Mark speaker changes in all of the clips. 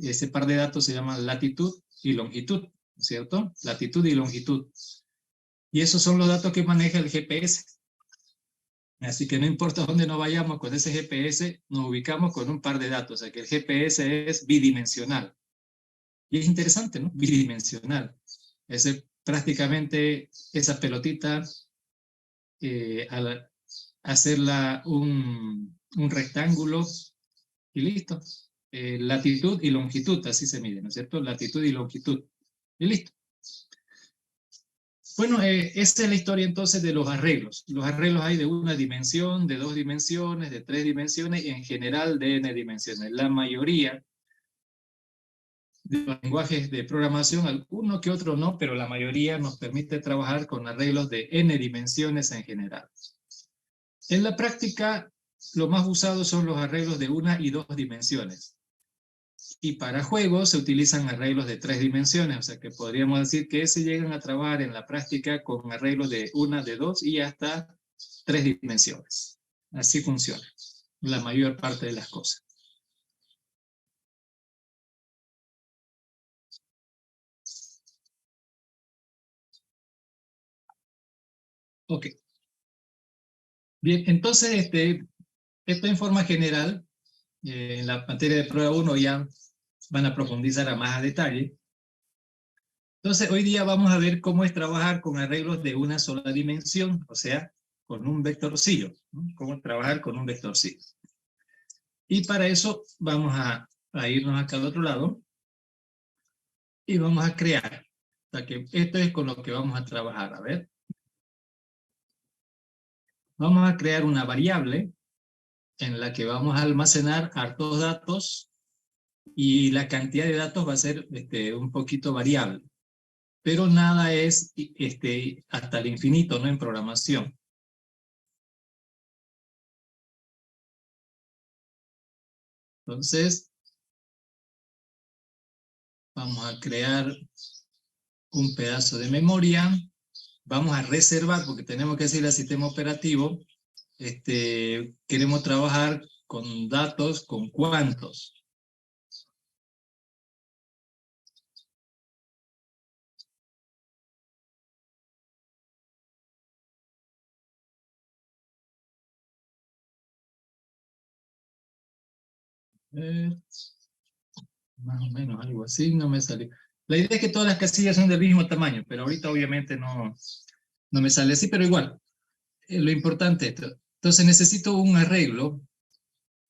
Speaker 1: ese par de datos se llama latitud y longitud, ¿no es cierto? Latitud y longitud. Y esos son los datos que maneja el GPS. Así que no importa dónde nos vayamos con ese GPS, nos ubicamos con un par de datos. O sea que el GPS es bidimensional. Y es interesante, ¿no? Bidimensional. Es prácticamente esa pelotita, al hacerla un rectángulo y listo. Latitud y longitud, así se mide, ¿no es cierto? Latitud y longitud. Y listo. Bueno, esta es la historia entonces de los arreglos. Los arreglos hay de una dimensión, de 2 dimensiones, de 3 dimensiones y en general de n dimensiones. La mayoría de los lenguajes de programación, alguno que otro no, pero la mayoría nos permite trabajar con arreglos de n dimensiones en general. En la práctica, lo más usado son los arreglos de 1 y 2 dimensiones. Y para juegos se utilizan arreglos de 3 dimensiones, o sea que podríamos decir que se llegan a trabajar en la práctica con arreglos de 1, de 2 y hasta 3 dimensiones. Así funciona la mayor parte de las cosas. Ok. Bien, entonces esto en forma general, en la materia de prueba 1 ya van a profundizar a más a detalle. Entonces hoy día vamos a ver cómo es trabajar con arreglos de una sola dimensión, o sea, con un vectorcillo, ¿no? Cómo trabajar con un vectorcillo. Y para eso vamos a irnos acá al otro lado y vamos a crear. O sea que esto es con lo que vamos a trabajar. A ver. Vamos a crear una variable en la que vamos a almacenar hartos datos y la cantidad de datos va a ser un poquito variable. Pero nada es hasta el infinito, ¿no? En programación. Entonces, vamos a crear un pedazo de memoria. Vamos a reservar, porque tenemos que decirle al sistema operativo, queremos trabajar con datos, con cuántos. Más o menos algo así, no me salió. La idea es que todas las casillas son del mismo tamaño, pero ahorita obviamente no me sale así, pero igual, lo importante es esto. Entonces necesito un arreglo,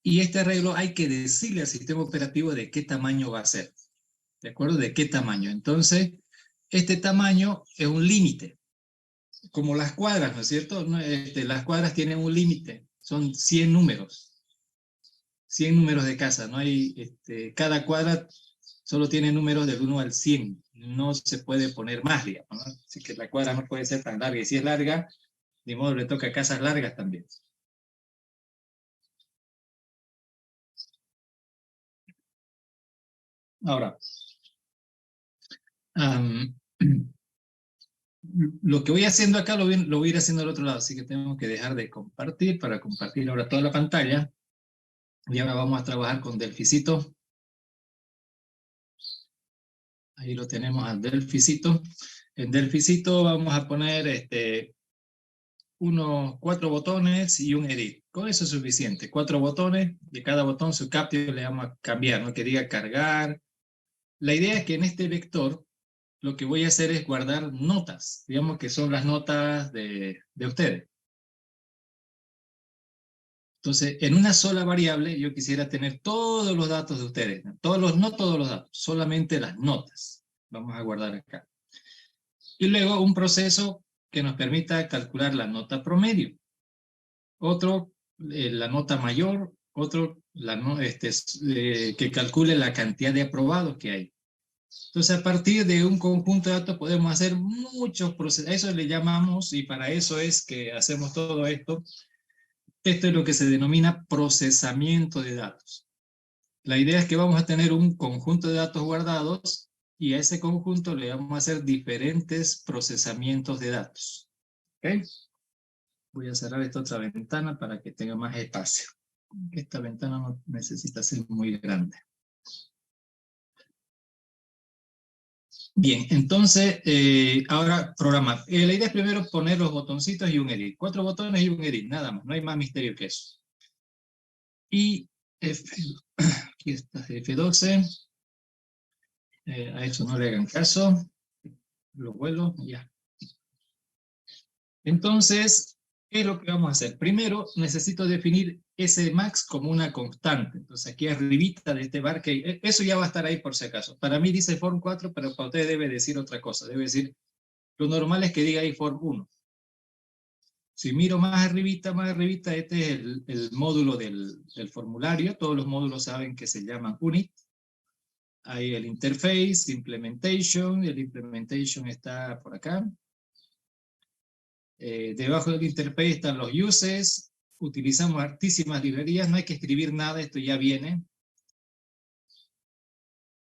Speaker 1: y este arreglo hay que decirle al sistema operativo de qué tamaño va a ser. ¿De acuerdo? De qué tamaño. Entonces, este tamaño es un límite. Como las cuadras, ¿no es cierto? Las cuadras tienen un límite. Son 100 números. 100 números de casa. No hay, cada cuadra solo tiene números del 1 al 100. No se puede poner más, digamos, ¿no? Así que la cuadra no puede ser tan larga. Y si es larga, de modo le toca casas largas también. Ahora, lo que voy haciendo acá lo voy a ir haciendo al otro lado, así que tengo que dejar de compartir para compartir ahora toda la pantalla. Y ahora vamos a trabajar con Delficito. Ahí lo tenemos al Delficito. En Delficito vamos a poner unos 4 botones y un edit. Con eso es suficiente. 4 botones, de cada botón su captcha le vamos a cambiar, ¿no? Que diga cargar. La idea es que en este vector lo que voy a hacer es guardar notas, digamos que son las notas de ustedes. Entonces, en una sola variable yo quisiera tener todos los datos de ustedes, no todos los datos, solamente las notas. Vamos a guardar acá. Y luego un proceso que nos permita calcular la nota promedio. Otro, la nota mayor. Otro, que calcule la cantidad de aprobados que hay. Entonces, a partir de un conjunto de datos podemos hacer muchos procesos. A eso le llamamos, y para eso es que hacemos todo esto. Esto es lo que se denomina procesamiento de datos. La idea es que vamos a tener un conjunto de datos guardados y a ese conjunto le vamos a hacer diferentes procesamientos de datos. ¿Okay? Voy a cerrar esta otra ventana para que tenga más espacio. Esta ventana no necesita ser muy grande. Bien, entonces, ahora programar. La idea es primero poner los botoncitos y un edit. 4 botones y un edit, nada más. No hay más misterio que eso. Y aquí está F12. A eso no le hagan caso. Lo vuelo, ya. Entonces, ¿qué es lo que vamos a hacer? Primero, necesito definir ese max como una constante. Entonces, aquí arribita de este bar, que eso ya va a estar ahí por si acaso. Para mí dice form 4, pero para usted debe decir otra cosa. Debe decir, lo normal es que diga ahí form 1. Si miro más arribita, este es el módulo del formulario. Todos los módulos saben que se llaman unit. Hay el interface, implementation, y el implementation está por acá. Debajo del interface están los uses. Utilizamos hartísimas librerías, no hay que escribir nada, esto ya viene.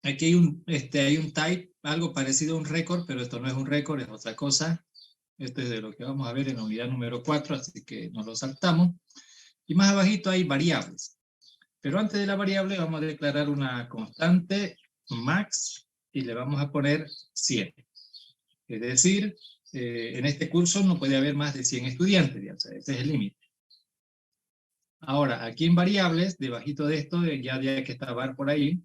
Speaker 1: Aquí hay un type, algo parecido a un record, pero esto no es un record, es otra cosa. Esto es de lo que vamos a ver en la unidad número 4, así que nos lo saltamos. Y más abajito hay variables. Pero antes de la variable vamos a declarar una constante max y le vamos a poner 100. Es decir, en este curso no puede haber más de 100 estudiantes, ya, o sea, ese es el límite. Ahora, aquí en variables, debajito de esto, ya que está var por ahí,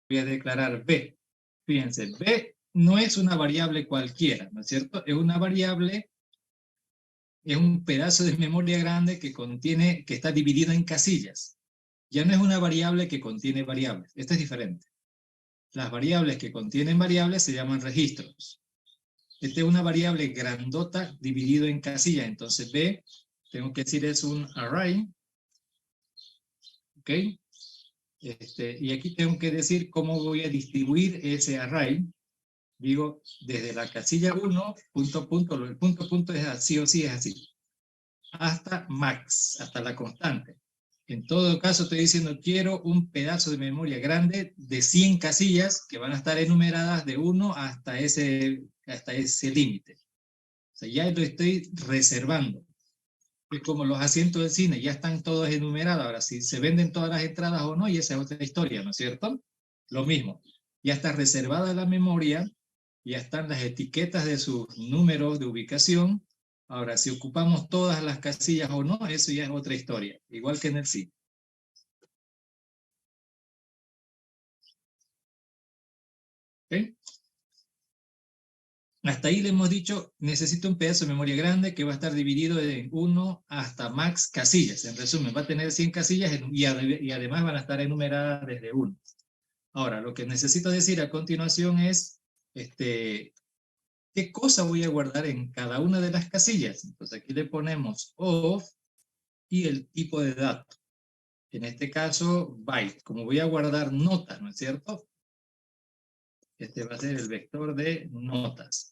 Speaker 1: voy a declarar b. Fíjense, b no es una variable cualquiera, ¿no es cierto? Es una variable, es un pedazo de memoria grande que contiene, que está dividido en casillas. Ya no es una variable que contiene variables. Esto es diferente. Las variables que contienen variables se llaman registros. Esta es una variable grandota dividido en casillas. Entonces b, tengo que decir, es un array. ¿Ok? Y aquí tengo que decir cómo voy a distribuir ese array. Digo, desde la casilla 1, el punto es así o sí es así, hasta max, hasta la constante. En todo caso estoy diciendo, quiero un pedazo de memoria grande de 100 casillas que van a estar enumeradas de 1 hasta ese límite. O sea, ya lo estoy reservando. Es como los asientos del cine, ya están todos enumerados. Ahora, si se venden todas las entradas o no, y esa es otra historia, ¿no es cierto? Lo mismo. Ya está reservada la memoria, ya están las etiquetas de sus números de ubicación. Ahora, si ocupamos todas las casillas o no, eso ya es otra historia, igual que en el cine. ¿Okay? Hasta ahí le hemos dicho, necesito un pedazo de memoria grande que va a estar dividido en 1 hasta max casillas. En resumen, va a tener 100 casillas y además van a estar enumeradas desde 1. Ahora, lo que necesito decir a continuación es, ¿qué cosa voy a guardar en cada una de las casillas? Entonces aquí le ponemos of y el tipo de dato. En este caso, byte. Como voy a guardar notas, ¿no es cierto? Este va a ser el vector de notas.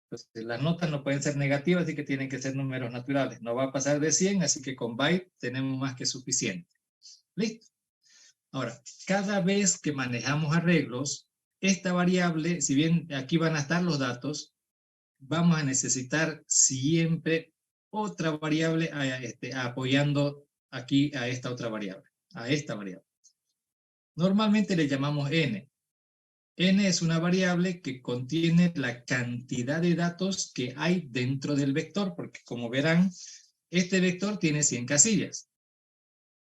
Speaker 1: Entonces, las notas no pueden ser negativas, así que tienen que ser números naturales. No va a pasar de 100, así que con byte tenemos más que suficiente. ¿Listo? Ahora, cada vez que manejamos arreglos, esta variable, si bien aquí van a estar los datos, vamos a necesitar siempre otra variable apoyando aquí a esta otra variable, a esta variable. Normalmente le llamamos n. N es una variable que contiene la cantidad de datos que hay dentro del vector, porque como verán, este vector tiene 100 casillas.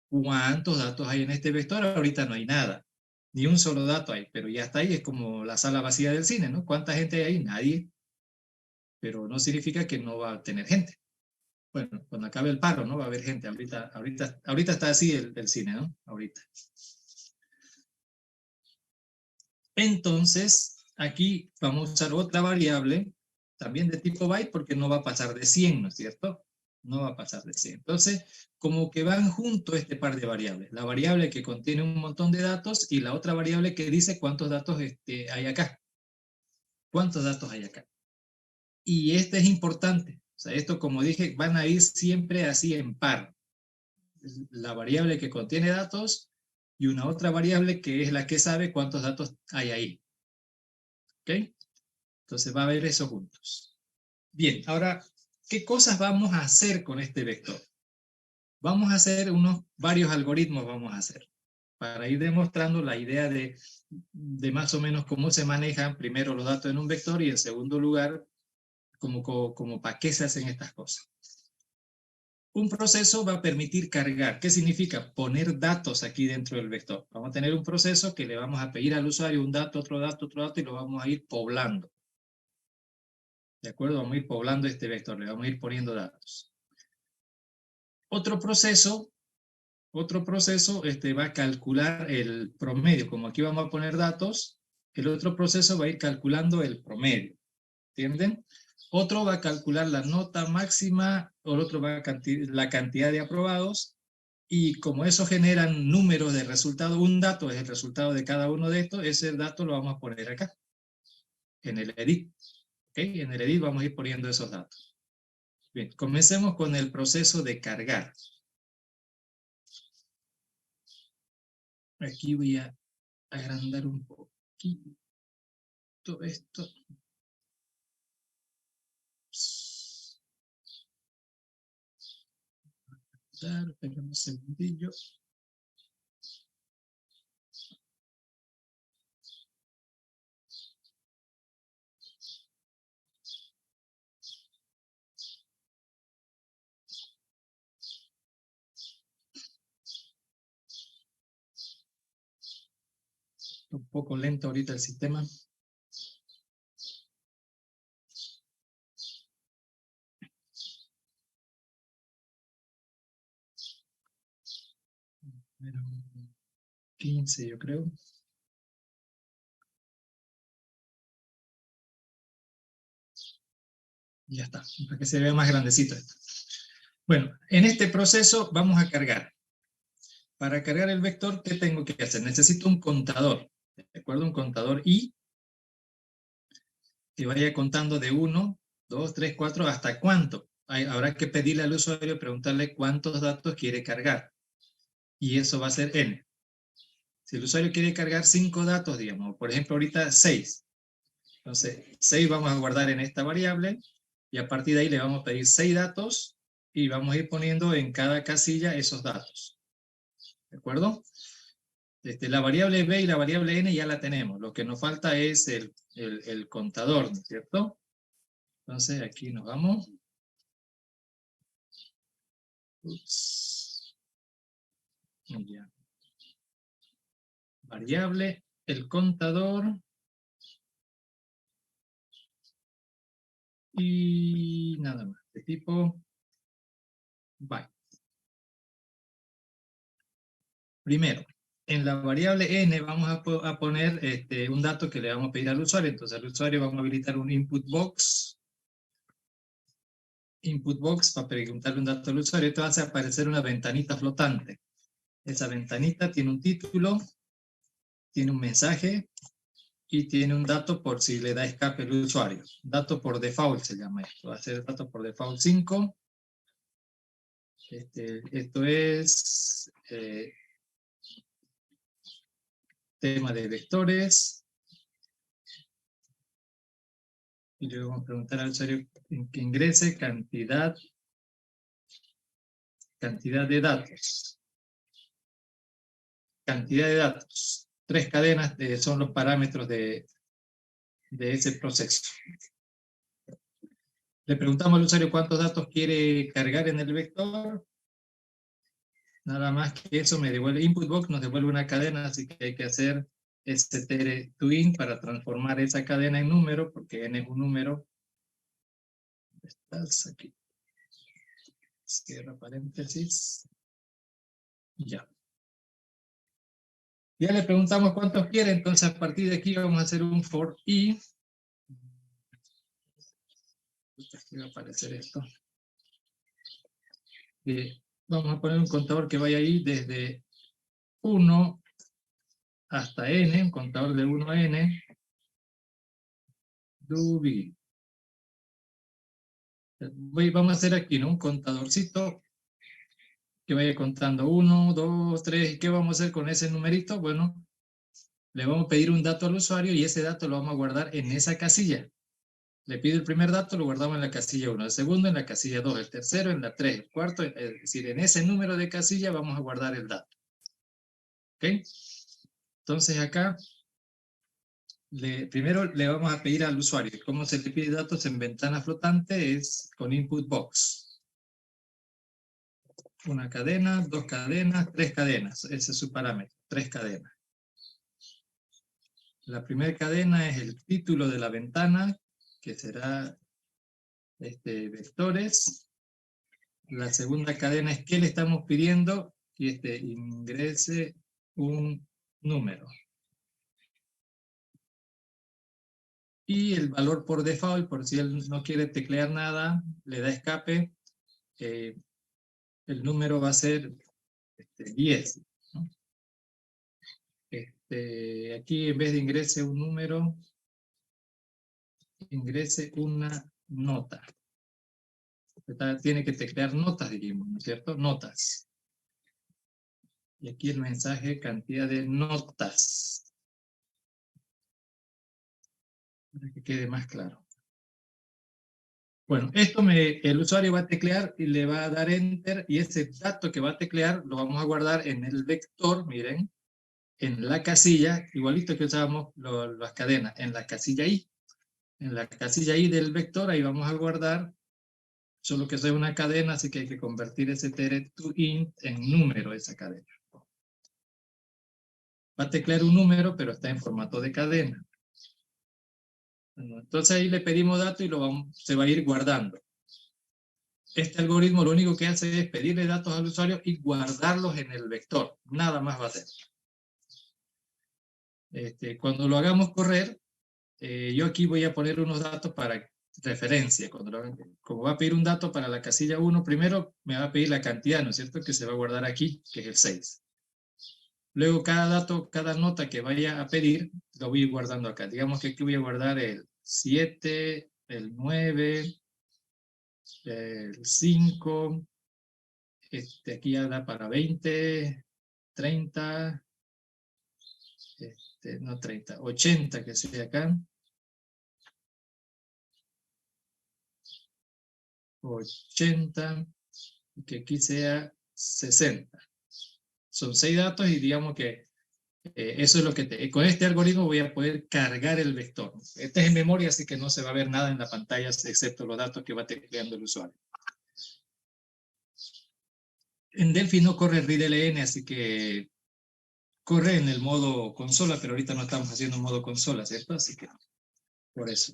Speaker 1: ¿Cuántos datos hay en este vector? Ahorita no hay nada. Ni un solo dato hay, pero ya está ahí, es como la sala vacía del cine, ¿no? ¿Cuánta gente hay ahí? Nadie. Pero no significa que no va a tener gente. Bueno, cuando acabe el paro, ¿no? Va a haber gente. Ahorita está así el cine, ¿no? Ahorita. Entonces, aquí vamos a usar otra variable, también de tipo byte, porque no va a pasar de 100, ¿no es cierto? No va a pasar de 100. Entonces, como que van juntos este par de variables. La variable que contiene un montón de datos y la otra variable que dice cuántos datos hay acá. ¿Cuántos datos hay acá? Y este es importante. O sea, esto, como dije, van a ir siempre así en par. La variable que contiene datos y una otra variable que es la que sabe cuántos datos hay ahí. ¿Ok? Entonces va a haber eso juntos. Bien, ahora, ¿qué cosas vamos a hacer con este vector? Vamos a hacer varios algoritmos vamos a hacer. para ir demostrando la idea de más o menos cómo se manejan primero los datos en un vector y en segundo lugar, como para qué se hacen estas cosas. Un proceso va a permitir cargar. ¿Qué significa? Poner datos aquí dentro del vector. Vamos a tener un proceso que le vamos a pedir al usuario un dato, otro dato, otro dato, y lo vamos a ir poblando. ¿De acuerdo? Vamos a ir poblando este vector, le vamos a ir poniendo datos. Otro proceso va a calcular el promedio. Como aquí vamos a poner datos, el otro proceso va a ir calculando el promedio. ¿Entienden? Otro va a calcular la nota máxima, o el otro va a la cantidad de aprobados, y como eso generan números de resultado, un dato es el resultado de cada uno de estos, ese dato lo vamos a poner acá, en el edit. ¿Okay? En el edit vamos a ir poniendo esos datos. Bien, comencemos con el proceso de cargar. Aquí voy a agrandar un poquito esto. Espera un segundillo. Un poco lento ahorita el sistema. Pero 15 yo creo. Ya está, para que se vea más grandecito esto. Bueno, en este proceso vamos a cargar. Para cargar el vector, ¿qué tengo que hacer? Necesito un contador, ¿de acuerdo? Un contador i que vaya contando de 1, 2, 3, 4, ¿hasta cuánto? Habrá que pedirle al usuario, preguntarle cuántos datos quiere cargar. Y eso va a ser n. Si el usuario quiere cargar 5 datos, digamos, por ejemplo, ahorita 6. Entonces, 6 vamos a guardar en esta variable, y a partir de ahí le vamos a pedir 6 datos, y vamos a ir poniendo en cada casilla esos datos. ¿De acuerdo? La variable b y la variable n ya la tenemos. Lo que nos falta es el contador, ¿no es cierto? Entonces, aquí nos vamos. Ups. Ya. Variable, el contador. Y nada más. De tipo byte. Primero, en la variable n vamos a poner un dato que le vamos a pedir al usuario. Entonces al usuario vamos a habilitar un input box para preguntarle un dato al usuario. Esto va a aparecer una ventanita flotante. Esa ventanita tiene un título, tiene un mensaje y tiene un dato por si le da escape el usuario. Dato por default se llama esto. Va a ser dato por default 5. Esto es tema de vectores. Y luego vamos a preguntar al usuario que ingrese cantidad de datos. Cantidad de datos. 3 cadenas son los parámetros de ese proceso. Le preguntamos al usuario cuántos datos quiere cargar en el vector. Nada más que eso me devuelve, input box nos devuelve una cadena, así que hay que hacer str_to_int para transformar esa cadena en número, porque n es un número. Estás aquí. Cierra paréntesis. Ya. Ya le preguntamos cuántos quiere, entonces a partir de aquí vamos a hacer un for i. Aquí va a aparecer esto. Vamos a poner un contador que vaya ahí desde 1 hasta n, un contador de 1 a n. Do begin. Vamos a hacer aquí, ¿no? Un contadorcito que vaya contando 1, 2, 3. ¿Y qué vamos a hacer con ese numerito? Bueno, le vamos a pedir un dato al usuario y ese dato lo vamos a guardar en esa casilla. Le pido el primer dato, lo guardamos en la casilla 1, el segundo en la casilla 2, el tercero en la 3, el cuarto, es decir, en ese número de casilla vamos a guardar el dato. ¿Ok? Entonces acá, primero le vamos a pedir al usuario. ¿Cómo se le pide datos en ventana flotante? Es con input box. Una cadena, dos cadenas, tres cadenas. Ese es su parámetro, tres cadenas. La primera cadena es el título de la ventana, que será vectores. La segunda cadena es qué le estamos pidiendo, y ingrese un número. Y el valor por default, por si él no quiere teclear nada, le da escape, el número va a ser 10. ¿no? Aquí en vez de ingrese un número, ingrese una nota. Tiene que teclear notas, dijimos, ¿no es cierto? Notas. Y aquí el mensaje, cantidad de notas. Para que quede más claro. Bueno, el usuario va a teclear y le va a dar enter, y ese dato que va a teclear lo vamos a guardar en el vector, miren, en la casilla, igualito que usábamos las cadenas, en la casilla I. En la casilla I del vector, ahí vamos a guardar, solo que es una cadena, así que hay que convertir ese tr to int en número esa cadena. Va a teclear un número, pero está en formato de cadena. Entonces ahí le pedimos datos y se va a ir guardando. Este algoritmo lo único que hace es pedirle datos al usuario y guardarlos en el vector. Nada más va a hacer. Cuando lo hagamos correr, yo aquí voy a poner unos datos para referencia. Como va a pedir un dato para la casilla 1, primero me va a pedir la cantidad, ¿no es cierto? Que se va a guardar aquí, que es el 6. Luego cada dato, cada nota que vaya a pedir, lo voy a ir guardando acá. Digamos que aquí voy a guardar el 7, el 9, el 5, aquí ya da para 20, 30, no 30, 80 que sea acá. 80, que aquí sea 60. Son 6 datos y digamos que eso es lo que con este algoritmo voy a poder cargar el vector. Este es en memoria, así que no se va a ver nada en la pantalla excepto los datos que va tecleando el usuario. En Delphi no corre readln, así que corre en el modo consola, pero ahorita no estamos haciendo modo consola, ¿cierto? Así que por eso.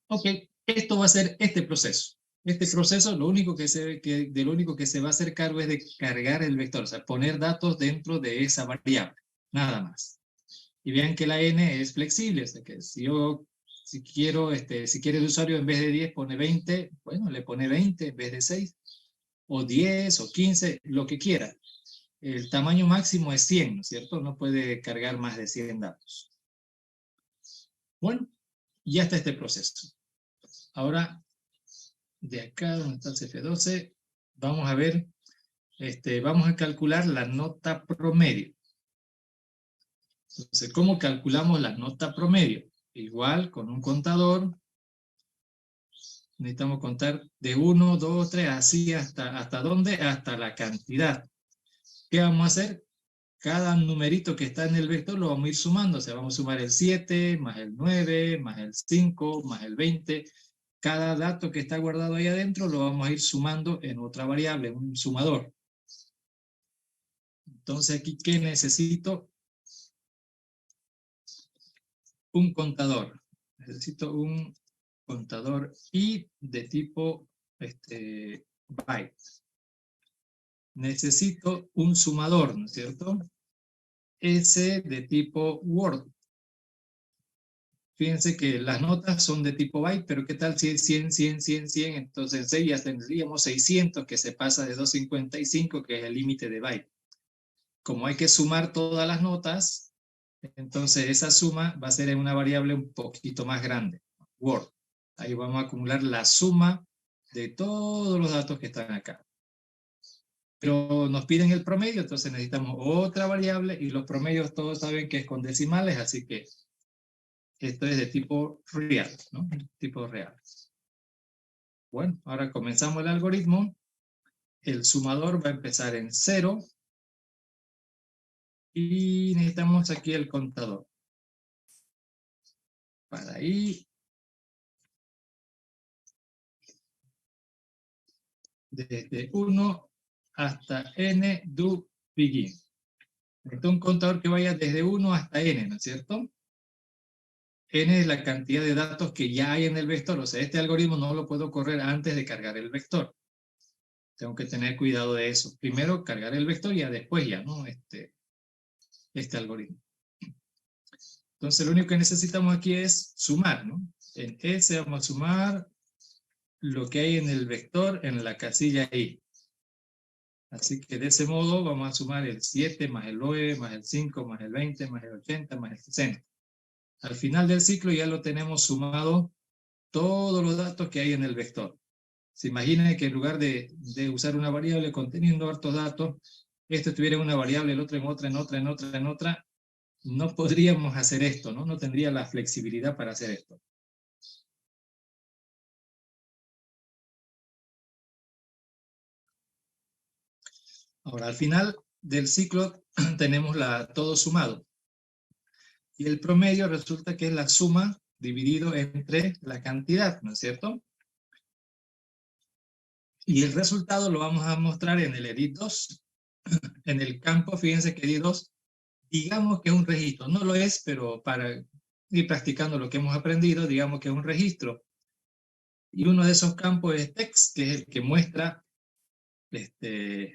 Speaker 1: Ok, esto va a ser este proceso. Este proceso, lo único de lo único que se va a hacer cargo es de cargar el vector, o sea, poner datos dentro de esa variable, nada más. Y vean que la n es flexible, o sea que si quiere el usuario en vez de 10 pone 20, bueno, le pone 20 en vez de 6, o 10 o 15, lo que quiera. El tamaño máximo es 100, ¿no es cierto? No puede cargar más de 100 datos. Bueno, ya está este proceso. Ahora, de acá donde está el CF12, vamos a ver, vamos a calcular la nota promedio. Entonces, ¿cómo calculamos la nota promedio? Igual, con un contador, necesitamos contar de 1, 2, 3, así ¿hasta dónde? Hasta la cantidad. ¿Qué vamos a hacer? Cada numerito que está en el vector lo vamos a ir sumando, o sea, vamos a sumar el 7, más el 9, más el 5, más el 20. Cada dato que está guardado ahí adentro lo vamos a ir sumando en otra variable, un sumador. Entonces aquí, ¿qué necesito? Un contador. Necesito un contador i de tipo byte. Necesito un sumador, ¿no es cierto? S de tipo Word. Fíjense que las notas son de tipo byte, pero ¿qué tal si es 100, 100, 100, 100? Entonces en 6 ya tendríamos 600, que se pasa de 255, que es el límite de byte. Como hay que sumar todas las notas, entonces esa suma va a ser en una variable un poquito más grande, Word. Ahí vamos a acumular la suma de todos los datos que están acá. Pero nos piden el promedio, entonces necesitamos otra variable, y los promedios todos saben que es con decimales, así que esto es de tipo real, ¿no? Tipo real. Bueno, ahora comenzamos el algoritmo. El sumador va a empezar en 0, Y necesitamos aquí el contador. Para ahí. Desde 1 hasta n do begin. Necesito un contador que vaya desde 1 hasta n, ¿no es cierto? N es la cantidad de datos que ya hay en el vector. O sea, este algoritmo no lo puedo correr antes de cargar el vector. Tengo que tener cuidado de eso. Primero cargar el vector y después ya, ¿no? Este algoritmo. Entonces lo único que necesitamos aquí es sumar, ¿no? En S vamos a sumar lo que hay en el vector en la casilla I. Así que de ese modo vamos a sumar el 7 más el 9 más el 5 más el 20 más el 80 más el 60. Al final del ciclo ya lo tenemos sumado todos los datos que hay en el vector. Se imagina que en lugar de usar una variable conteniendo hartos datos, esto estuviera en una variable, el otro en otra, en otra, en otra, en otra, no podríamos hacer esto, ¿no? No tendría la flexibilidad para hacer esto. Ahora, al final del ciclo tenemos todo sumado. Y el promedio resulta que es la suma dividido entre la cantidad, ¿no es cierto? Y el resultado lo vamos a mostrar en el edit 2. En el campo, fíjense que edit 2, digamos que es un registro. No lo es, pero para ir practicando lo que hemos aprendido, digamos que es un registro. Y uno de esos campos es text, que es el que muestra el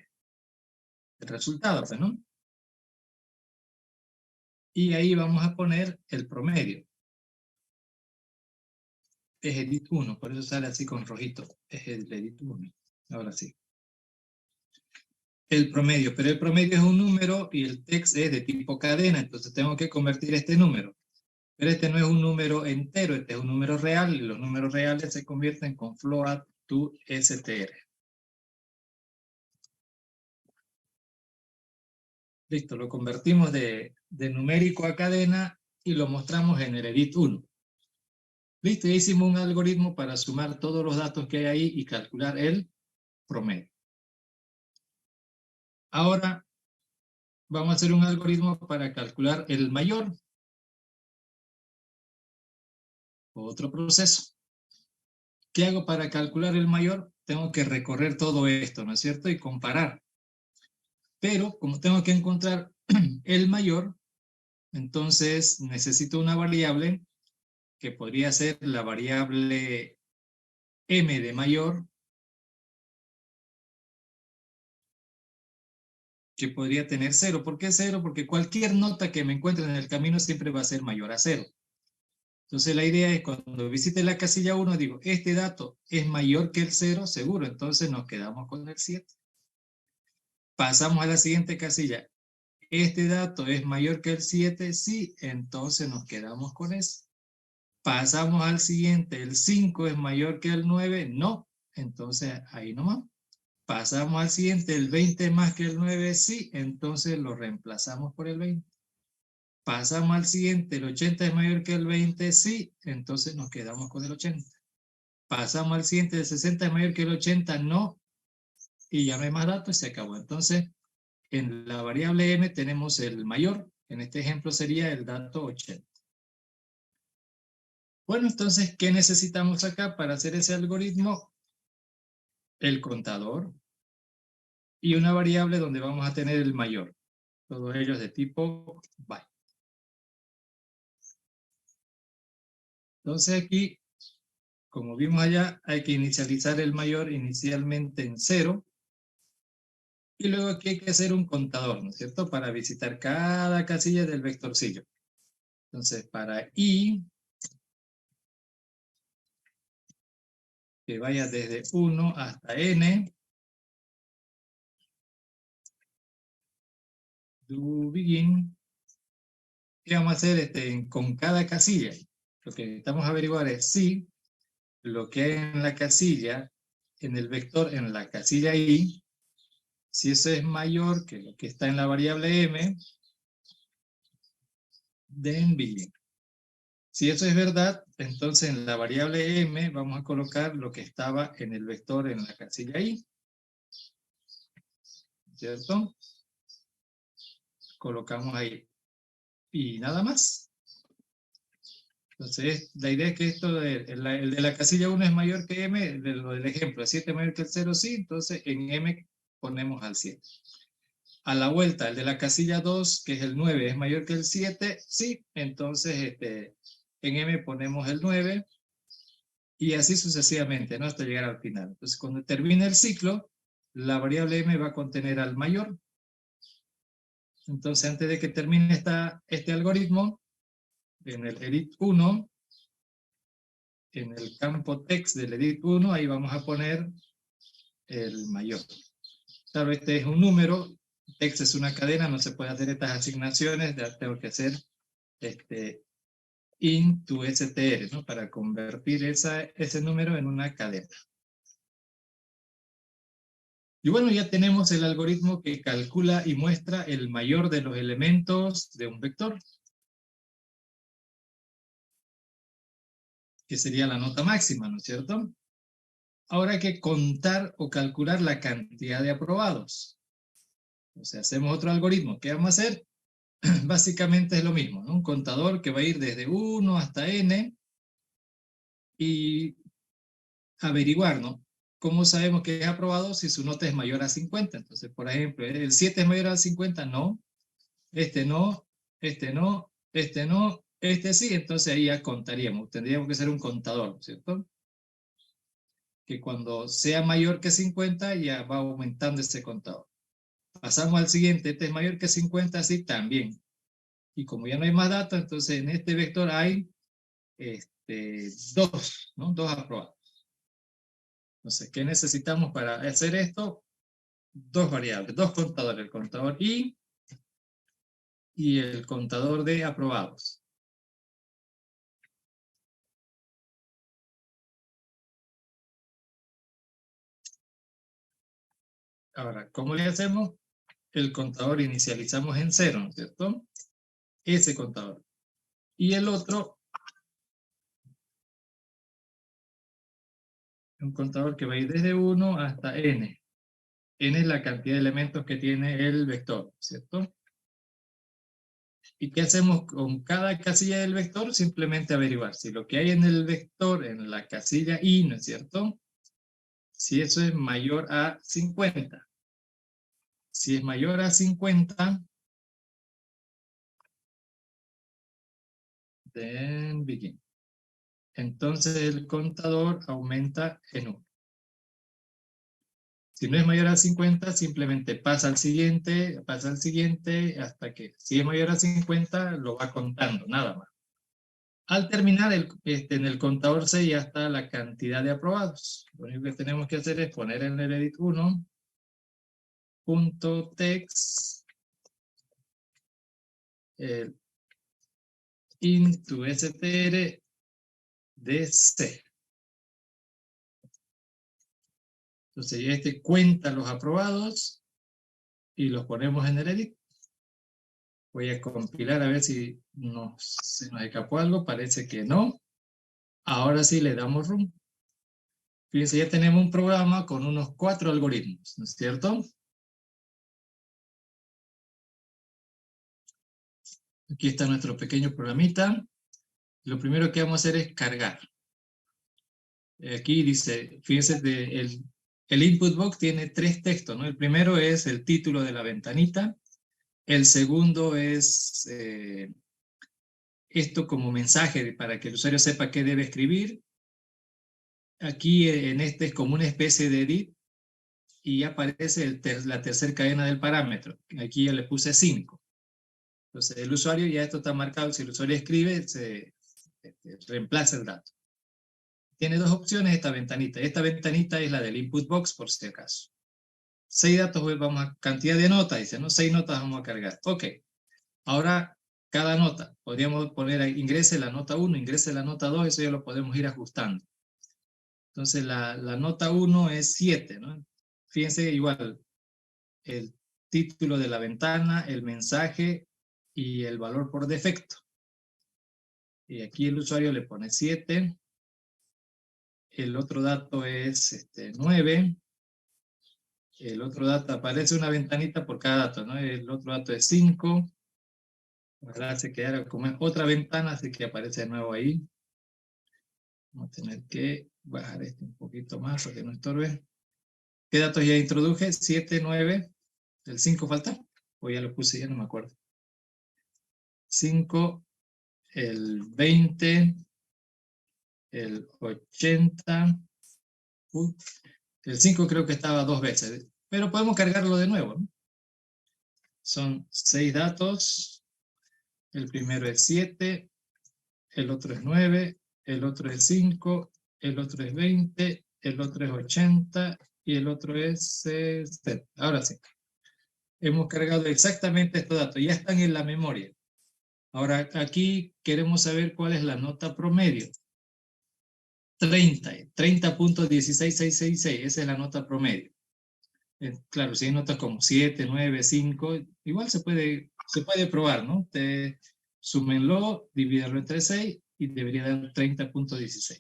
Speaker 1: resultado, ¿no? Y ahí vamos a poner el promedio. Es edit 1, por eso sale así con rojito. Es el edit 1. Ahora sí. El promedio, pero el promedio es un número y el text es de tipo cadena, entonces tengo que convertir este número. Pero este no es un número entero, este es un número real y los números reales se convierten con float to str. Listo, lo convertimos de numérico a cadena y lo mostramos en el edit 1. Listo, ya hicimos un algoritmo para sumar todos los datos que hay ahí y calcular el promedio. Ahora vamos a hacer un algoritmo para calcular el mayor. Otro proceso. ¿Qué hago para calcular el mayor? Tengo que recorrer todo esto, ¿no es cierto? Y comparar. Pero como tengo que encontrar el mayor, entonces necesito una variable que podría ser la variable m de mayor, que podría tener 0. ¿Por qué 0? Porque cualquier nota que me encuentre en el camino siempre va a ser mayor a 0. Entonces la idea es cuando visite la casilla 1, digo, este dato es mayor que el 0, seguro, entonces nos quedamos con el 7. Pasamos a la siguiente casilla. Este dato es mayor que el 7, sí, entonces nos quedamos con ese. Pasamos al siguiente, el 5 es mayor que el 9, no, entonces ahí nomás. Pasamos al siguiente, el 20 es más que el 9, sí, entonces lo reemplazamos por el 20. Pasamos al siguiente, el 80 es mayor que el 20, sí, entonces nos quedamos con el 80. Pasamos al siguiente, el 60 es mayor que el 80, no, y ya no hay más datos y se acabó. Entonces, en la variable m tenemos el mayor, en este ejemplo sería el dato 80. Bueno, entonces, ¿qué necesitamos acá para hacer ese algoritmo? El contador y una variable donde vamos a tener el mayor. Todos ellos de tipo byte. Entonces aquí, como vimos allá, hay que inicializar el mayor inicialmente en 0. Y luego aquí hay que hacer un contador, ¿no es cierto? Para visitar cada casilla del vectorcillo. Entonces, para i, que vaya desde 1 hasta n, do begin, ¿qué vamos a hacer con cada casilla? Lo que necesitamos averiguar es si lo que hay en la casilla, en el vector, en la casilla i, si eso es mayor que lo que está en la variable m, then begin. Si eso es verdad, entonces en la variable m vamos a colocar lo que estaba en el vector en la casilla i. ¿Cierto? colocamos ahí. Y nada más. Entonces, la idea es que esto, el de la casilla 1 es mayor que m, del ejemplo, el 7 es mayor que el 0, sí, entonces en m ponemos al 7. A la vuelta, el de la casilla 2, que es el 9, es mayor que el 7, sí, entonces en m ponemos el 9, y así sucesivamente, ¿no? Hasta llegar al final. Entonces, cuando termine el ciclo, la variable m va a contener al mayor. Entonces, antes de que termine este algoritmo, en el edit 1, en el campo text del edit 1, ahí vamos a poner el mayor. Claro, este es un número, text es una cadena, no se puede hacer estas asignaciones, ya tengo que hacer into str, ¿no? Para convertir ese número en una cadena. Y bueno, ya tenemos el algoritmo que calcula y muestra el mayor de los elementos de un vector, que sería la nota máxima, ¿no es cierto? Ahora hay que contar o calcular la cantidad de aprobados. O sea, hacemos otro algoritmo. ¿Qué vamos a hacer? Básicamente es lo mismo, ¿no? Un contador que va a ir desde 1 hasta n y averiguar, ¿no? ¿Cómo sabemos que es aprobado si su nota es mayor a 50? Entonces, por ejemplo, ¿el 7 es mayor a 50? No. Este no, este no, este no, este sí. Entonces ahí ya contaríamos. Tendríamos que ser un contador, ¿cierto? Que cuando sea mayor que 50 ya va aumentando ese contador. Pasamos al siguiente, este es mayor que 50, sí, también. Y como ya no hay más datos, entonces en este vector hay dos, ¿no? Dos aprobados. Entonces, ¿qué necesitamos para hacer esto? Dos variables, dos contadores, el contador i y el contador de aprobados. Ahora, ¿cómo le hacemos? El contador inicializamos en 0, ¿no es cierto? Ese contador. Y el otro, un contador que va a ir desde 1 hasta n. N es la cantidad de elementos que tiene el vector, ¿cierto? ¿Y qué hacemos con cada casilla del vector? Simplemente averiguar si lo que hay en el vector, en la casilla i, ¿no es cierto? Si eso es mayor a 50. Si es mayor a 50, then begin. Entonces el contador aumenta en 1. Si no es mayor a 50, simplemente pasa al siguiente, hasta que si es mayor a 50, lo va contando, nada más. Al terminar, en el contador C ya está la cantidad de aprobados. Lo único que tenemos que hacer es poner en el edit 1 .text into str de C. Entonces ya cuenta los aprobados y los ponemos en el edit. Voy a compilar a ver si se nos escapó algo, parece que no. Ahora sí le damos run. Fíjense, ya tenemos un programa con unos 4 algoritmos, ¿no es cierto? Aquí está nuestro pequeño programita. Lo primero que vamos a hacer es cargar. Aquí dice, fíjense, el input box tiene 3 textos, ¿no? El primero es el título de la ventanita. El segundo es esto como mensaje para que el usuario sepa qué debe escribir. Aquí en este es como una especie de edit y aparece la tercera cadena del parámetro. Aquí ya le puse 5. Entonces el usuario, ya esto está marcado, si el usuario escribe, se reemplaza el dato. Tiene 2 opciones esta ventanita. Esta ventanita es la del input box, por si acaso. 6 datos, vamos a cantidad de notas, dice, ¿no? 6 notas vamos a cargar. Ok. Ahora, cada nota, podríamos poner ahí, ingrese la nota 1, ingrese la nota 2, eso ya lo podemos ir ajustando. Entonces, la nota 1 es 7, ¿no? Fíjense, igual, el título de la ventana, el mensaje y el valor por defecto. Y aquí el usuario le pone 7. El otro dato es 9. El otro dato, aparece una ventanita por cada dato, ¿no? El otro dato es 5. Ojalá se quedara como es otra ventana, así que aparece de nuevo ahí. Vamos a tener que bajar esto un poquito más para que no estorbe. ¿Qué datos ya introduje? 7, 9. ¿El 5 falta? O ya lo puse, ya no me acuerdo. 5, el 20, el 80. El 5 creo que estaba 2 veces, pero podemos cargarlo de nuevo, ¿no? Son 6 datos. El primero es 7, el otro es 9, el otro es 5, el otro es 20, el otro es 80 y el otro es 70. Ahora sí, hemos cargado exactamente estos datos, ya están en la memoria. Ahora aquí queremos saber cuál es la nota promedio. 30.16666, esa es la nota promedio. Claro, si hay notas como 7, 9, 5, igual se puede probar, ¿no? Súmenlo, divídanlo entre 6 y debería dar 30.16.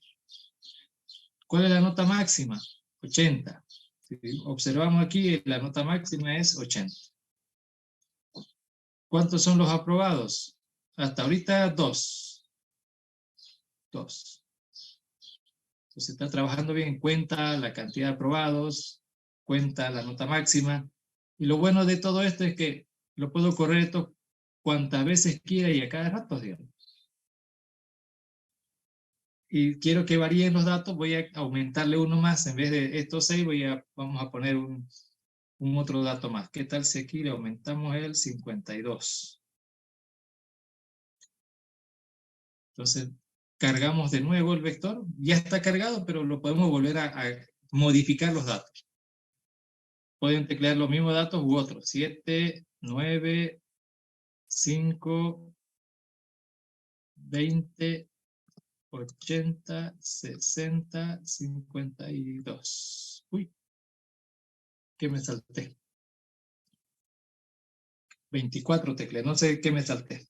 Speaker 1: ¿Cuál es la nota máxima? 80. Si observamos aquí, la nota máxima es 80. ¿Cuántos son los aprobados? Hasta ahorita 2. 2. Entonces está trabajando bien, cuenta la cantidad de aprobados, cuenta la nota máxima. Y lo bueno de todo esto es que lo puedo correr esto cuantas veces quiera y a cada rato, digamos. Y quiero que varíen los datos, voy a aumentarle uno más. En vez de estos 6, vamos a poner un otro dato más. ¿Qué tal si aquí le aumentamos el 52? Entonces, cargamos de nuevo el vector. Ya está cargado, pero lo podemos volver a modificar los datos. Pueden teclear los mismos datos u otros. 7, 9, 5, 20, 80, 60, 52. Uy, ¿qué me salté? 24 tecleé, no sé qué me salté.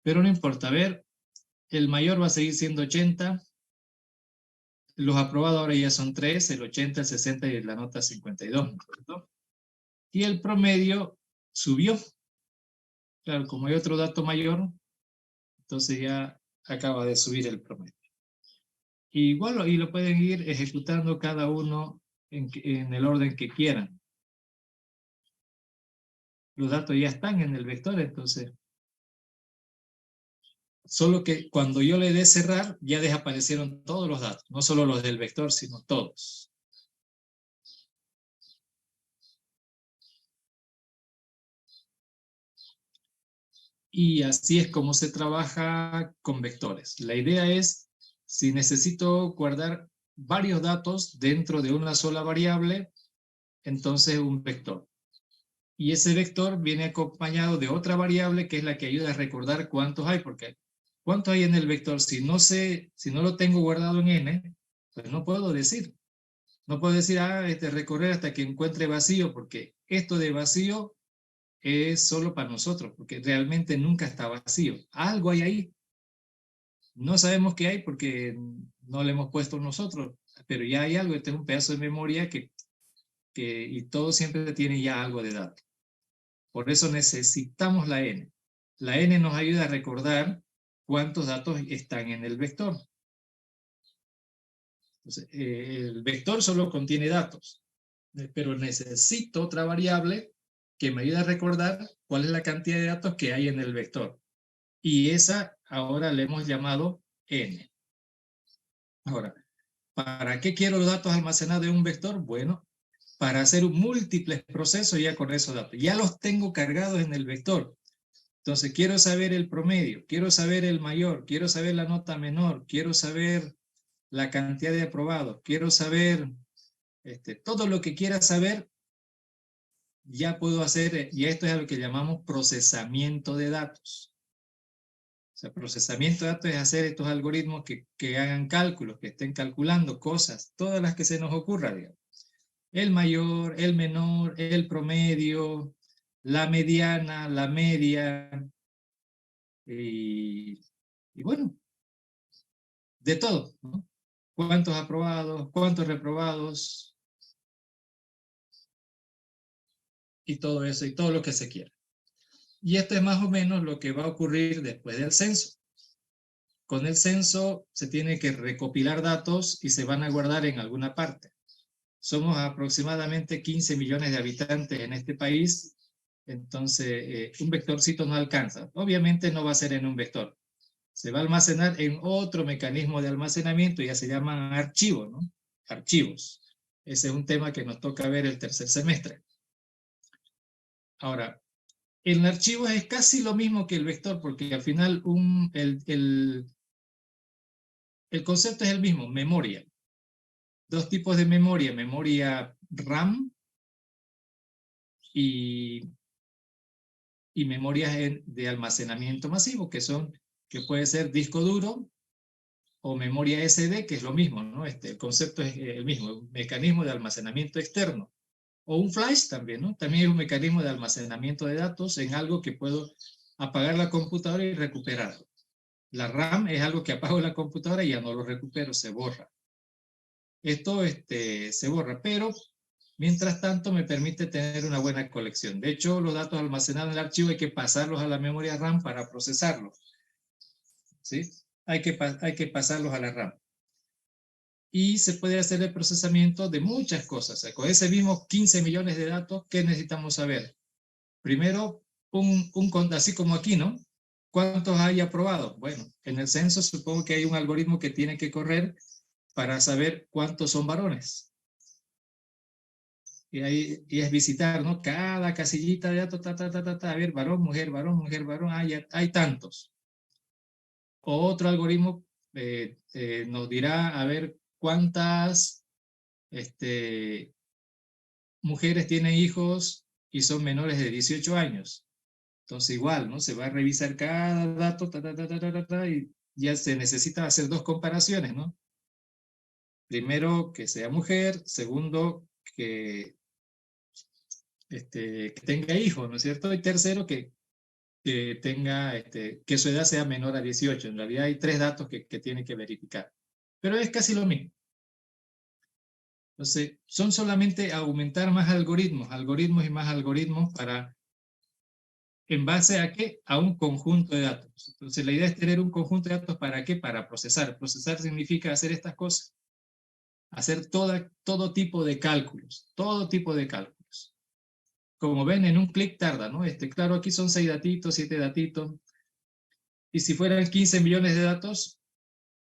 Speaker 1: Pero no importa, a ver, el mayor va a seguir siendo 80. Los aprobados ahora ya son 3, el 80, el 60 y la nota 52, ¿no? Y el promedio subió. Claro, como hay otro dato mayor, entonces ya acaba de subir el promedio. Y lo pueden ir ejecutando cada uno en el orden que quieran. Los datos ya están en el vector, entonces. Solo que cuando yo le dé cerrar, ya desaparecieron todos los datos, no solo los del vector, sino todos. Y así es como se trabaja con vectores. La idea es, si necesito guardar varios datos dentro de una sola variable, entonces un vector. Y ese vector viene acompañado de otra variable que es la que ayuda a recordar cuántos hay, porque ¿cuántos hay en el vector? Si no lo tengo guardado en n, pues no puedo decir. No puedo decir, recorrer hasta que encuentre vacío, porque esto de vacío es solo para nosotros, porque realmente nunca está vacío. Algo hay ahí. No sabemos qué hay porque no le hemos puesto nosotros, pero ya hay algo. Este es un pedazo de memoria y todo siempre tiene ya algo de datos. Por eso necesitamos la n. La n nos ayuda a recordar cuántos datos están en el vector. Entonces, el vector solo contiene datos, pero necesito otra variable que me ayude a recordar cuál es la cantidad de datos que hay en el vector. Y esa ahora le hemos llamado n. Ahora, ¿para qué quiero los datos almacenados en un vector? Bueno, para hacer múltiples procesos ya con esos datos. Ya los tengo cargados en el vector. Entonces, quiero saber el promedio, quiero saber el mayor, quiero saber la nota menor, quiero saber la cantidad de aprobados, quiero saber todo lo que quiera saber, ya puedo hacer, y esto es a lo que llamamos procesamiento de datos. O sea, procesamiento de datos es hacer estos algoritmos que hagan cálculos, que estén calculando cosas, todas las que se nos ocurra, digamos. El mayor, el menor, el promedio, la mediana, la media, y bueno, de todo, ¿no? ¿Cuántos aprobados? ¿Cuántos reprobados? y todo eso, y todo lo que se quiera. Y esto es más o menos lo que va a ocurrir después del censo. Con el censo se tiene que recopilar datos y se van a guardar en alguna parte. Somos aproximadamente 15 millones de habitantes en este país, entonces un vectorcito no alcanza. Obviamente no va a ser en un vector. Se va a almacenar en otro mecanismo de almacenamiento, ya se llaman archivos, ¿no? Archivos. Ese es un tema que nos toca ver el tercer semestre. Ahora, el archivo es casi lo mismo que el vector, porque al final el concepto es el mismo, memoria. Dos tipos de memoria, memoria RAM y memorias de almacenamiento masivo, que puede ser disco duro o memoria SD, que es lo mismo, ¿no? El concepto es el mismo, un mecanismo de almacenamiento externo. O un flash también, ¿no? También es un mecanismo de almacenamiento de datos en algo que puedo apagar la computadora y recuperarlo. La RAM es algo que apago la computadora y ya no lo recupero, se borra. Esto se borra, pero mientras tanto me permite tener una buena colección. De hecho, los datos almacenados en el archivo hay que pasarlos a la memoria RAM para procesarlos. ¿Sí? Hay que pasarlos a la RAM. Y se puede hacer el procesamiento de muchas cosas. O sea, con ese mismo 15 millones de datos, ¿qué necesitamos saber? Primero, así como aquí, ¿no? ¿Cuántos hay aprobados? Bueno, en el censo supongo que hay un algoritmo que tiene que correr para saber cuántos son varones. Y es visitar, ¿no? Cada casillita de datos, a ver, varón, mujer, hay tantos. O otro algoritmo nos dirá, a ver, cuántas mujeres tienen hijos y son menores de 18 años. Entonces igual, ¿no? Se va a revisar cada dato, y ya se necesita hacer dos comparaciones, ¿no? Primero, que sea mujer. Segundo, que tenga hijos, ¿no es cierto? Y tercero, que tenga, que su edad sea menor a 18. En realidad hay tres datos que tiene que verificar. Pero es casi lo mismo. Entonces, son solamente aumentar más algoritmos y más algoritmos para, ¿en base a qué? A un conjunto de datos. Entonces, la idea es tener un conjunto de datos, ¿para qué? Para procesar. Procesar significa hacer estas cosas. Hacer todo tipo de cálculos. Todo tipo de cálculos. Como ven, en un clic tarda, ¿no? Claro, aquí son 6 datitos, 7 datitos. Y si fueran 15 millones de datos,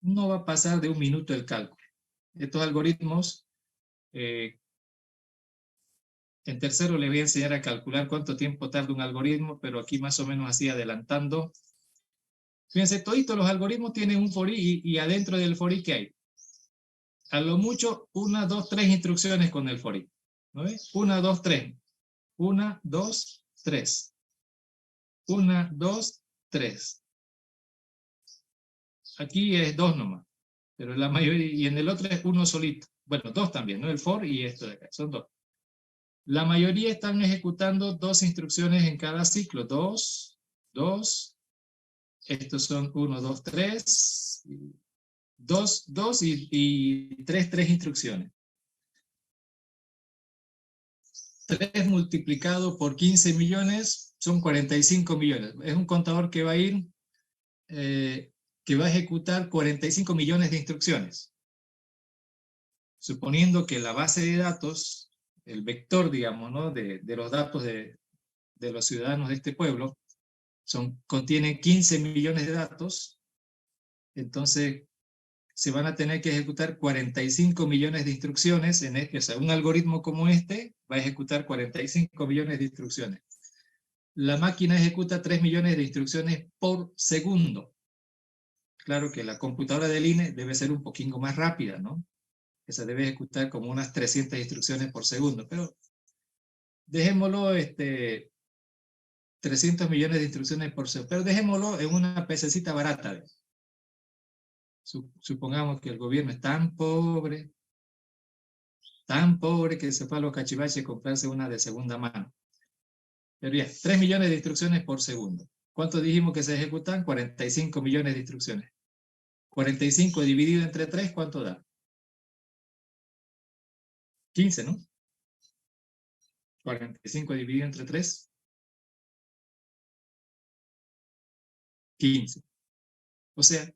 Speaker 1: no va a pasar de un minuto el cálculo. Estos algoritmos, en tercero les voy a enseñar a calcular cuánto tiempo tarda un algoritmo, pero aquí más o menos así adelantando. Fíjense, toditos los algoritmos tienen un for i y adentro del for i, ¿qué hay? A lo mucho, 1, 2, 3 instrucciones con el for i. ¿No ves? 1, 2, 3. 1, 2, 3. 1, 2, 3. Aquí es 2 nomás, pero la mayoría, y en el otro es uno solito. Bueno, 2 también, ¿no? El for y esto de acá, son 2. La mayoría están ejecutando 2 instrucciones en cada ciclo. 2, 2. Estos son 1, 2, 3. 2, 2 y 3, 3 instrucciones. 3 multiplicado por 15 millones son 45 millones. Es un contador que va a ir, que va a ejecutar 45 millones de instrucciones. Suponiendo que la base de datos, el vector, digamos, ¿no? de los datos de los ciudadanos de este pueblo, contiene 15 millones de datos, entonces se van a tener que ejecutar 45 millones de instrucciones. O sea, un algoritmo como este va a ejecutar 45 millones de instrucciones. La máquina ejecuta 3 millones de instrucciones por segundo. Claro que la computadora del INE debe ser un poquito más rápida, ¿no? Esa debe ejecutar como unas 300 instrucciones por segundo, pero dejémoslo 300 millones de instrucciones por segundo, pero dejémoslo en una pececita barata. Supongamos que el gobierno es tan pobre que se fue a los cachivaches a comprarse una de segunda mano. Pero ya, 3 millones de instrucciones por segundo. ¿Cuánto dijimos que se ejecutan? 45 millones de instrucciones. 45 dividido entre 3, ¿cuánto da? 15, ¿no? 45 dividido entre 3, 15. O sea,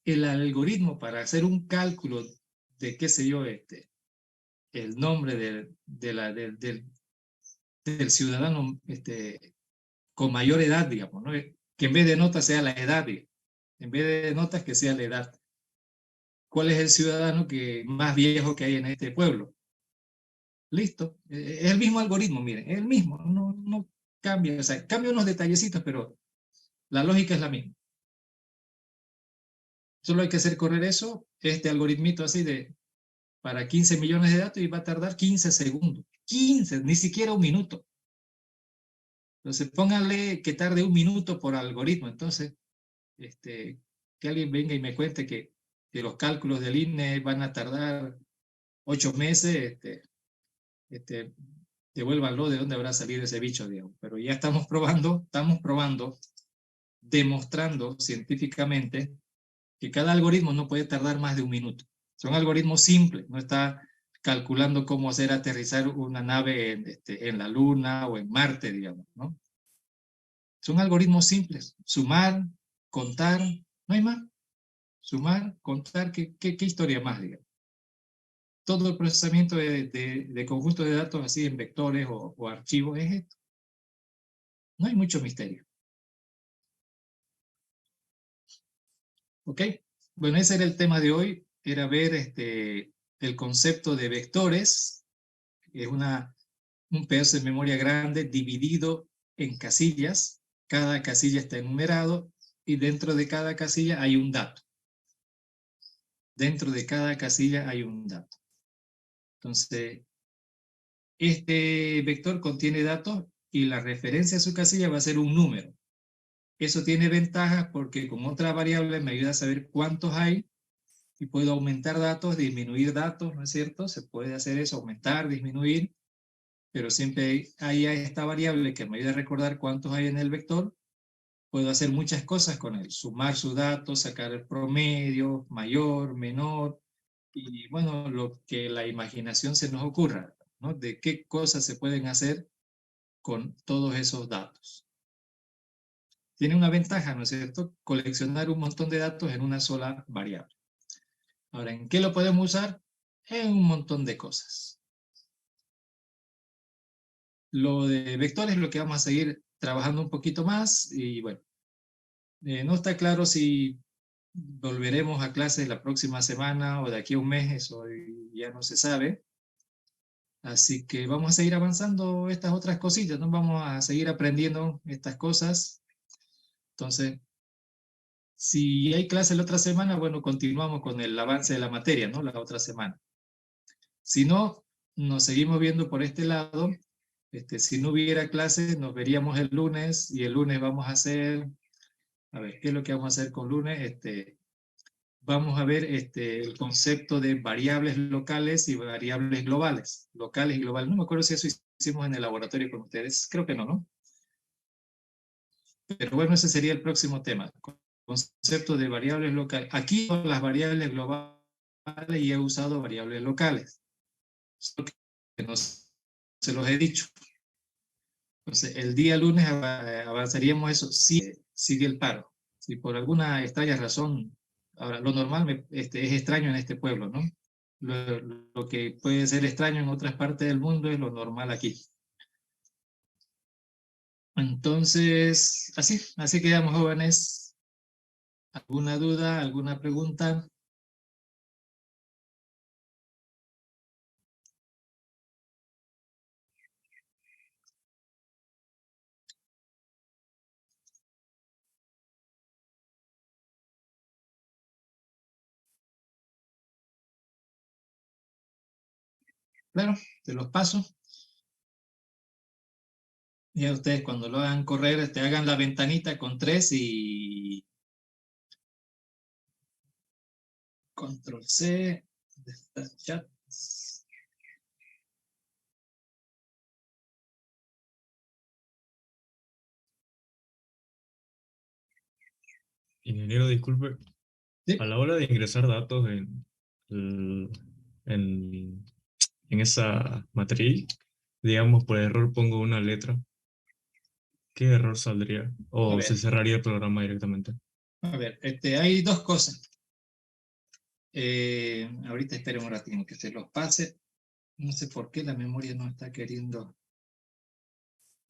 Speaker 1: el algoritmo para hacer un cálculo de, qué sé yo, el nombre del ciudadano con mayor edad, digamos, ¿no? Que en vez de notas sea la edad, digamos. En vez de notas que sea la edad. ¿Cuál es el ciudadano más viejo que hay en este pueblo? Listo. Es el mismo algoritmo, miren, es el mismo, no cambia. O sea, cambia unos detallecitos, pero la lógica es la misma. Solo hay que hacer correr eso, este algoritmito así para 15 millones de datos y va a tardar 15 segundos. 15, ni siquiera un minuto. Entonces, pónganle que tarde un minuto por algoritmo. Entonces, que alguien venga y me cuente que los cálculos del INE van a tardar 8 meses, este, devuélvanlo de dónde habrá salido ese bicho, digamos. Pero ya estamos probando, demostrando científicamente que cada algoritmo no puede tardar más de un minuto. Son algoritmos simples, no está calculando cómo hacer aterrizar una nave en la Luna o en Marte, digamos, ¿no? Son algoritmos simples, sumar, contar, no hay más. Sumar, contar, ¿qué historia más, digamos? Todo el procesamiento de conjuntos de datos así en vectores o archivos es esto. No hay mucho misterio. ¿Ok? Bueno, ese era el tema de hoy, era ver el concepto de vectores, que es un pedazo de memoria grande dividido en casillas. Cada casilla está enumerado y dentro de cada casilla hay un dato. Dentro de cada casilla hay un dato. Entonces, este vector contiene datos y la referencia a su casilla va a ser un número. Eso tiene ventajas porque con otra variable me ayuda a saber cuántos hay y puedo aumentar datos, disminuir datos, ¿no es cierto? Se puede hacer eso, aumentar, disminuir, pero siempre hay esta variable que me ayuda a recordar cuántos hay en el vector. Puedo hacer muchas cosas con él, sumar sus datos, sacar el promedio, mayor, menor, y bueno, lo que la imaginación se nos ocurra, ¿no? De qué cosas se pueden hacer con todos esos datos. Tiene una ventaja, ¿no es cierto? Coleccionar un montón de datos en una sola variable. Ahora, ¿en qué lo podemos usar? En un montón de cosas. Lo de vectores es lo que vamos a seguir trabajando un poquito más y bueno, no está claro si volveremos a clases la próxima semana o de aquí a un mes, eso ya no se sabe. Así que vamos a seguir avanzando estas otras cositas, ¿no? Vamos a seguir aprendiendo estas cosas. Entonces, si hay clase la otra semana, bueno, continuamos con el avance de la materia, ¿no? La otra semana. Si no, nos seguimos viendo por este lado. Si no hubiera clase, nos veríamos el lunes y el lunes vamos a hacer, a ver, ¿qué es lo que vamos a hacer con lunes? Vamos a ver el concepto de variables locales y variables globales, locales y globales. No me acuerdo si eso hicimos en el laboratorio con ustedes, creo que no, ¿no? Pero bueno, ese sería el próximo tema, concepto de variables locales. Aquí las variables globales y he usado variables locales, solo que no se los he dicho. Entonces, el día lunes avanzaríamos eso, si sigue el paro. Si por alguna extraña razón, ahora lo normal es extraño en este pueblo, ¿no? Lo que puede ser extraño en otras partes del mundo es lo normal aquí. Entonces, así quedamos, jóvenes. ¿Alguna duda, alguna pregunta? Claro, te los paso. Ya ustedes cuando lo hagan correr, hagan la ventanita con 3 y control C, chat.
Speaker 2: Ingeniero, disculpe, a
Speaker 1: Sí.
Speaker 2: la hora de ingresar datos en, en esa matriz, digamos, por error pongo una letra, ¿qué error saldría?
Speaker 1: A
Speaker 2: ¿O se
Speaker 1: ver,
Speaker 2: cerraría el programa directamente?
Speaker 1: hay dos cosas. Ahorita esperen un ratito que se los pase. No sé por qué la memoria no está queriendo.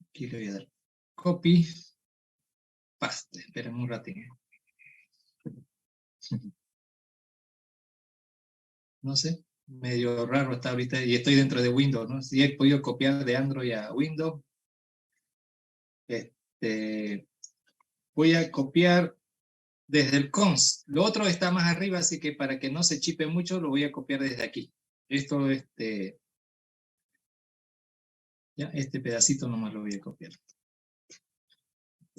Speaker 1: Aquí le voy a dar copy, paste. Esperen un ratito. No sé, medio raro está ahorita y estoy dentro de Windows, ¿no? Si he podido copiar de Android a Windows, este, voy a copiar desde el cons. Lo otro está más arriba, así que para que no se chipe mucho, lo voy a copiar desde aquí. Esto, ya, este pedacito nomás lo voy a copiar.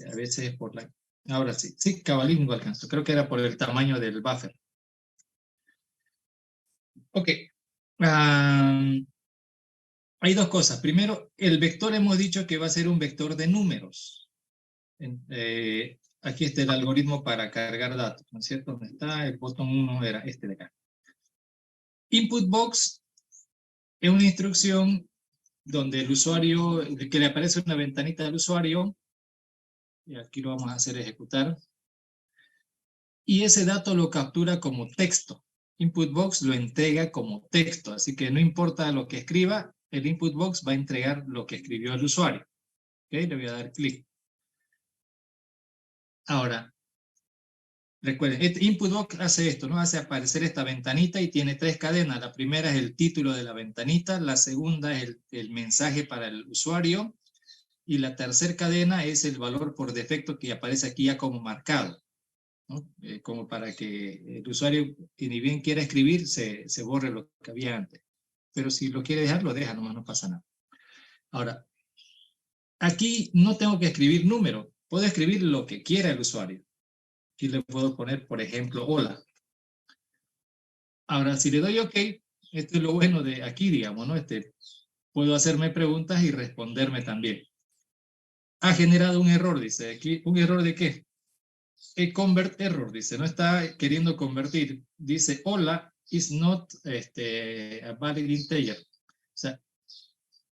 Speaker 1: A veces es por la... Ahora sí, sí, cabalín lo alcanzó. Creo que era por el tamaño del buffer. Ok. Hay dos cosas. Primero, el vector hemos dicho que va a ser un vector de números. Aquí está el algoritmo para cargar datos, ¿no es cierto? ¿Dónde está? El botón 1 era este de acá. Input box es una instrucción donde el usuario, que le aparece una ventanita al usuario, y aquí lo vamos a hacer ejecutar, y ese dato lo captura como texto. Input box lo entrega como texto, así que no importa lo que escriba, el input box va a entregar lo que escribió el usuario. ¿Okay? Le voy a dar clic. Ahora, recuerden, este input box hace esto, ¿no? Hace aparecer esta ventanita y tiene tres cadenas. La primera es el título de la ventanita, la segunda es el mensaje para el usuario, y la tercera cadena es el valor por defecto que aparece aquí ya como marcado, ¿no? Como para que el usuario, que ni bien quiera escribir, se borre lo que había antes. Pero si lo quiere dejar, lo deja, nomás no pasa nada. Ahora, aquí no tengo que escribir número, puedo escribir lo que quiera el usuario. Aquí le puedo poner, por ejemplo, hola. Ahora, si le doy OK, esto es lo bueno de aquí, digamos, ¿no? Puedo hacerme preguntas y responderme también. Ha generado un error, dice aquí. ¿Un error de qué? Convert error, dice. No está queriendo convertir. Dice, hola is not a valid integer. O sea,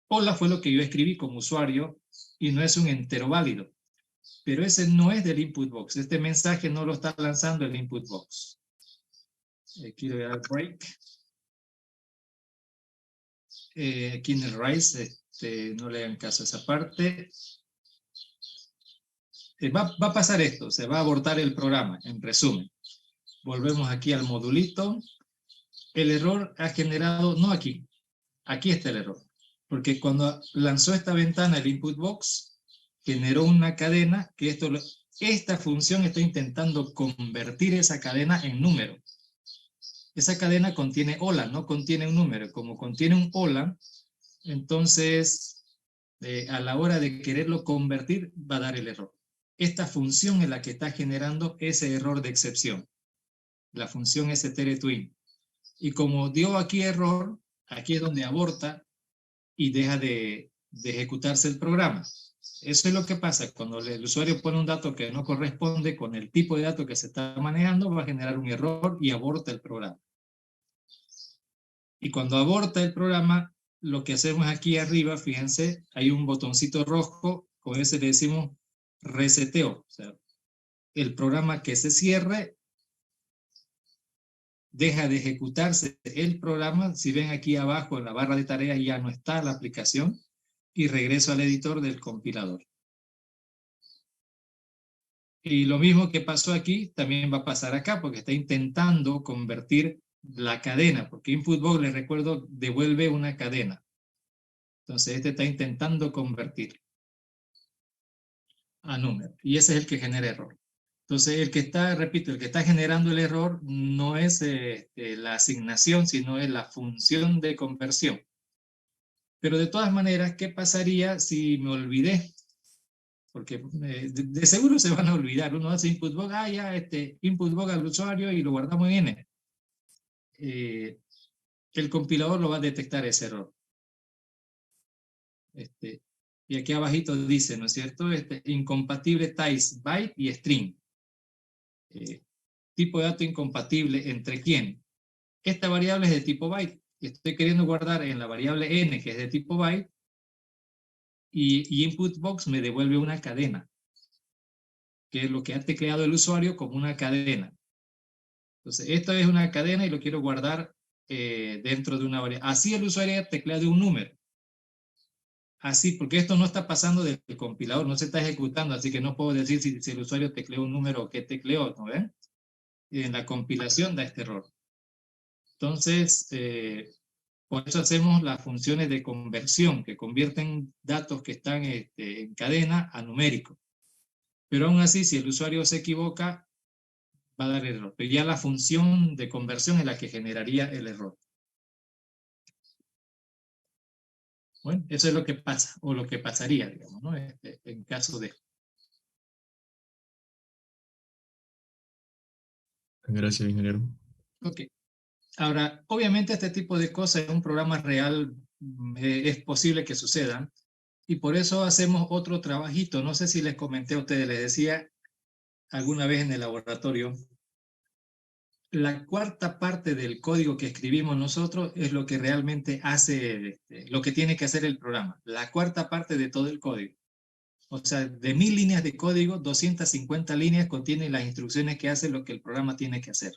Speaker 1: hola fue lo que yo escribí como usuario y no es un entero válido. Pero ese no es del input box. Este mensaje no lo está lanzando el input box. Aquí le voy a dar break. Aquí en el rise, no le hagan caso a esa parte. Va a pasar esto, se va a abortar el programa, en resumen. Volvemos aquí al modulito. El error ha generado, no aquí, aquí está el error. Porque cuando lanzó esta ventana, el input box, generó una cadena que esta función está intentando convertir esa cadena en número. Esa cadena contiene hola, no contiene un número. Como contiene un hola, entonces a la hora de quererlo convertir va a dar el error. Esta función es la que está generando ese error de excepción, la función str_twin. Y como dio aquí error, aquí es donde aborta y deja de ejecutarse el programa. Eso es lo que pasa cuando el usuario pone un dato que no corresponde con el tipo de dato que se está manejando, va a generar un error y aborta el programa. Y cuando aborta el programa, lo que hacemos aquí arriba, fíjense, hay un botoncito rojo, con ese le decimos reseteo. O sea, el programa que se cierre deja de ejecutarse el programa. Si ven aquí abajo en la barra de tareas ya no está la aplicación y regreso al editor del compilador. Y lo mismo que pasó aquí también va a pasar acá porque está intentando convertir la cadena, porque input_box, les recuerdo, devuelve una cadena. Entonces este está intentando convertir a número y ese es el que genera error. Entonces el que está, repito, el que está generando el error no es la asignación, sino es la función de conversión. Pero de todas maneras, ¿qué pasaría si me olvidé? Porque de seguro se van a olvidar. Uno hace input box, ya, input box al usuario y lo guardamos en N. El compilador lo va a detectar ese error. Y aquí abajito dice, ¿no es cierto? Incompatible types byte y string. Tipo de dato incompatible entre quién. Esta variable es de tipo byte. Estoy queriendo guardar en la variable n, que es de tipo byte, y input box me devuelve una cadena, que es lo que ha tecleado el usuario como una cadena. Entonces, esto es una cadena y lo quiero guardar dentro de una variable. Así el usuario ha tecleado un número. Así, porque esto no está pasando del compilador, no se está ejecutando, así que no puedo decir si el usuario tecleó un número o qué tecleó, ¿no ven? En la compilación da este error. Entonces, por eso hacemos las funciones de conversión, que convierten datos que están en cadena a numérico. Pero aún así, si el usuario se equivoca, va a dar error. Pero ya la función de conversión es la que generaría el error. Bueno, eso es lo que pasa, o lo que pasaría, digamos, ¿no? En caso de...
Speaker 2: Gracias, ingeniero.
Speaker 1: Ok. Ahora, obviamente este tipo de cosas en un programa real es posible que sucedan, y por eso hacemos otro trabajito. No sé si les comenté a ustedes, les decía alguna vez en el laboratorio, la cuarta parte del código que escribimos nosotros es lo que realmente hace, lo que tiene que hacer el programa. La cuarta parte de todo el código. O sea, de 1000 líneas de código, 250 líneas contienen las instrucciones que hace lo que el programa tiene que hacer.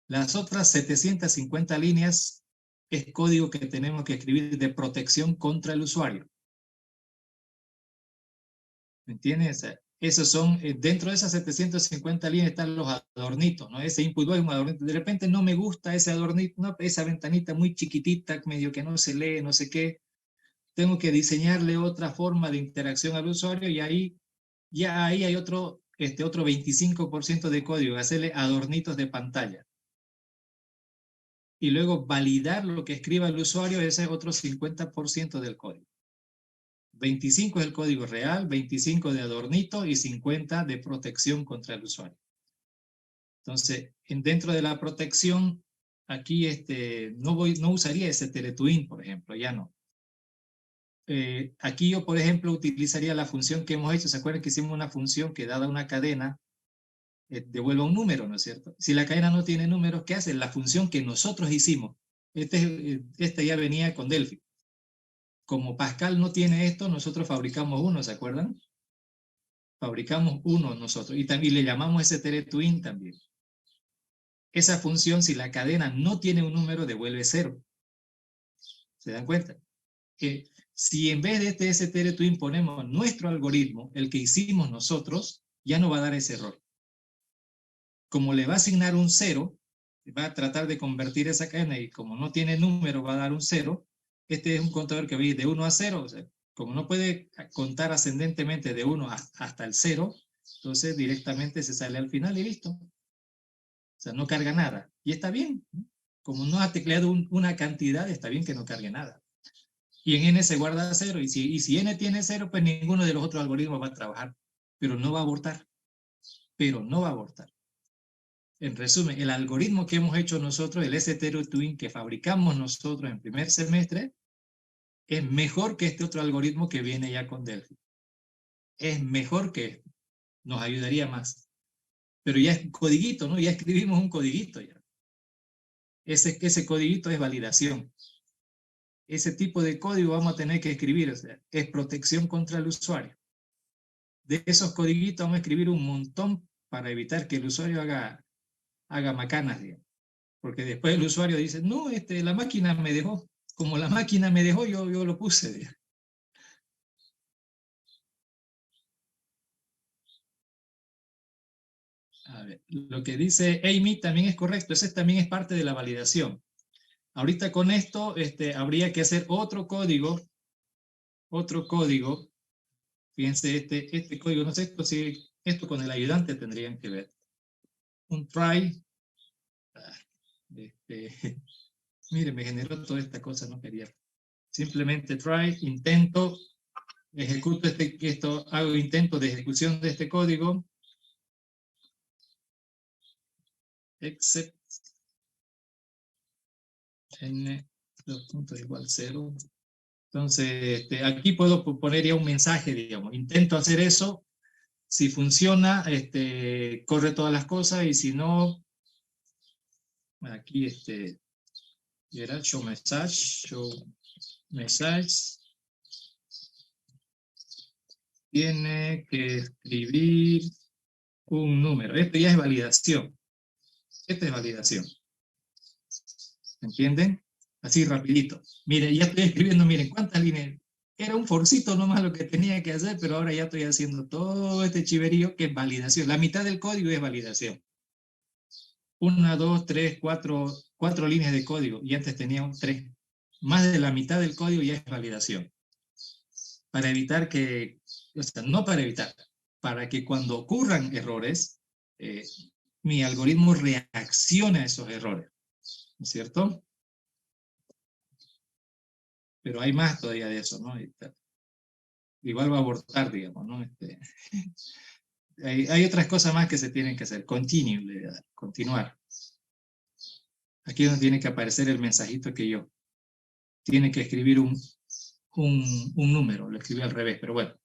Speaker 1: Las otras 750 líneas es código que tenemos que escribir de protección contra el usuario. ¿Me entiendes? Esos son, dentro de esas 750 líneas están los adornitos, ¿no? Ese input es un adornito. De repente no me gusta ese adornito, no, esa ventanita muy chiquitita, medio que no se lee, no sé qué. Tengo que diseñarle otra forma de interacción al usuario y ahí, ya ahí hay otro 25% de código, hacerle adornitos de pantalla. Y luego validar lo que escriba el usuario, ese es otro 50% del código. 25 es el código real, 25 de adornito y 50 de protección contra el usuario. Entonces, dentro de la protección, aquí no usaría ese teletwin, por ejemplo, ya no. Aquí yo, por ejemplo, utilizaría la función que hemos hecho. ¿Se acuerdan que hicimos una función que dada una cadena devuelva un número, ¿no es cierto? Si la cadena no tiene números, ¿qué hace? La función que nosotros hicimos. Este ya venía con Delphi. Como Pascal no tiene esto, nosotros fabricamos uno, ¿se acuerdan? Fabricamos uno nosotros y también le llamamos ese teletwin también. Esa función, si la cadena no tiene un número, devuelve 0. ¿Se dan cuenta? Si en vez de ese teletwin ponemos nuestro algoritmo, el que hicimos nosotros, ya no va a dar ese error. Como le va a asignar un 0, va a tratar de convertir esa cadena y como no tiene número va a dar un 0. Este es un contador que va a ir de 1 a 0. O sea, como no puede contar ascendentemente de 1 hasta el 0, entonces directamente se sale al final y listo. O sea, no carga nada. Y está bien. Como no ha tecleado una cantidad, está bien que no cargue nada. Y en n se guarda 0. Y si n tiene 0, pues ninguno de los otros algoritmos va a trabajar. Pero no va a abortar. Pero no va a abortar. En resumen, el algoritmo que hemos hecho nosotros, el S-Teletwin que fabricamos nosotros en primer semestre, es mejor que este otro algoritmo que viene ya con Delphi. Es mejor que esto. Nos ayudaría más. Pero ya es codiguito, ¿no? Ya escribimos un codiguito ya. Ese codiguito es validación. Ese tipo de código vamos a tener que escribir, o sea, es protección contra el usuario. De esos codiguitos vamos a escribir un montón para evitar que el usuario haga macanas, digamos. Porque después el usuario dice, no, la máquina me dejó. Como la máquina me dejó, yo lo puse, digamos. A ver, lo que dice Amy también es correcto, ese también es parte de la validación. Ahorita con esto habría que hacer otro código, fíjense, este código, no sé si esto con el ayudante tendrían que ver. Un try, mire, me generó toda esta cosa, no quería. Simplemente try, intento, ejecuto hago intento de ejecución de este código, except n, dos puntos igual 0. Entonces, aquí puedo poner ya un mensaje, digamos, intento hacer eso, si funciona, corre todas las cosas, y si no, aquí era show message, tiene que escribir un número. Esto ya es validación. Esta es validación. ¿Entienden? Así rapidito. Miren, ya estoy escribiendo, miren, ¿cuántas líneas? Era un forcito nomás lo que tenía que hacer, pero ahora ya estoy haciendo todo este chiverío que es validación. La mitad del código es validación. 1, 2, 3, 4 líneas de código, y antes teníamos 3. Más de la mitad del código ya es validación. Para evitar que, o sea, no para evitar, para que cuando ocurran errores, mi algoritmo reaccione a esos errores, ¿no es cierto? Pero hay más todavía de eso, ¿no? Igual va a abortar, digamos, ¿no? Hay otras cosas más que se tienen que hacer. Continuar. Aquí es donde tiene que aparecer el mensajito que yo. Tiene que escribir un número, lo escribí al revés, pero bueno.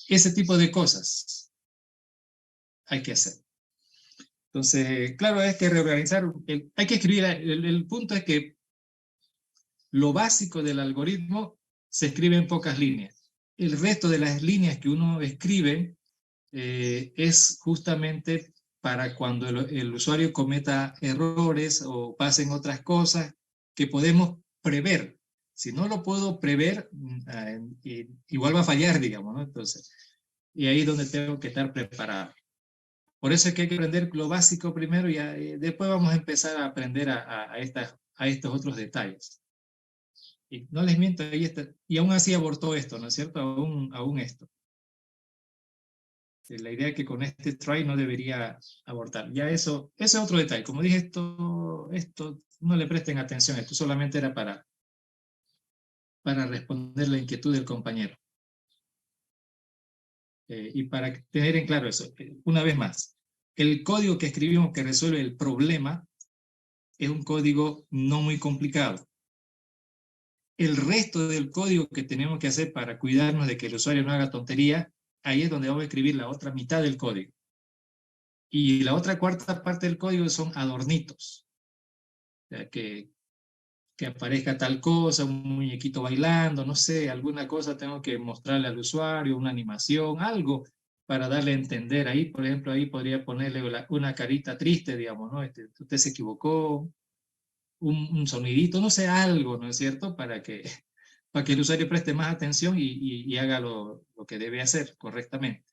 Speaker 1: Ese tipo de cosas hay que hacer. Entonces, claro, hay que reorganizar, hay que escribir, el punto es que lo básico del algoritmo se escribe en pocas líneas. El resto de las líneas que uno escribe es justamente para cuando el usuario cometa errores o pasen otras cosas que podemos prever. Si no lo puedo prever, igual va a fallar, digamos, ¿no? Entonces, y ahí es donde tengo que estar preparado. Por eso es que hay que aprender lo básico primero y después vamos a empezar a aprender a estos otros detalles. Y no les miento, y aún así abortó esto, ¿no es cierto? Aún esto. La idea es que con este try no debería abortar. Ya eso, ese es otro detalle. Como dije, esto no le presten atención, esto solamente era para responder la inquietud del compañero. Y para tener en claro eso, una vez más, el código que escribimos que resuelve el problema es un código no muy complicado. El resto del código que tenemos que hacer para cuidarnos de que el usuario no haga tontería, ahí es donde vamos a escribir la otra mitad del código. Y la otra cuarta parte del código son adornitos. O sea, que aparezca tal cosa, un muñequito bailando, no sé, alguna cosa tengo que mostrarle al usuario, una animación, algo para darle a entender. Ahí, por ejemplo, ahí podría ponerle una carita triste, digamos, ¿no? Usted se equivocó, un sonidito, no sé, algo, ¿no es cierto? Para que el usuario preste más atención y haga lo que debe hacer correctamente.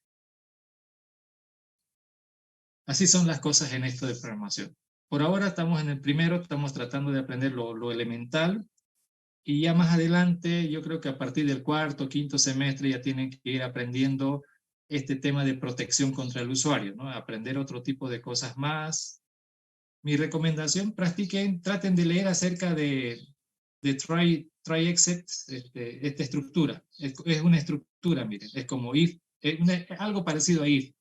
Speaker 1: Así son las cosas en esto de programación. Por ahora estamos en el primero, estamos tratando de aprender lo elemental, y ya más adelante, yo creo que a partir del cuarto, quinto semestre ya tienen que ir aprendiendo este tema de protección contra el usuario, ¿no? Aprender otro tipo de cosas más. Mi recomendación, practiquen, traten de leer acerca de try except, esta estructura. Es una estructura, miren, es como if, algo parecido a if,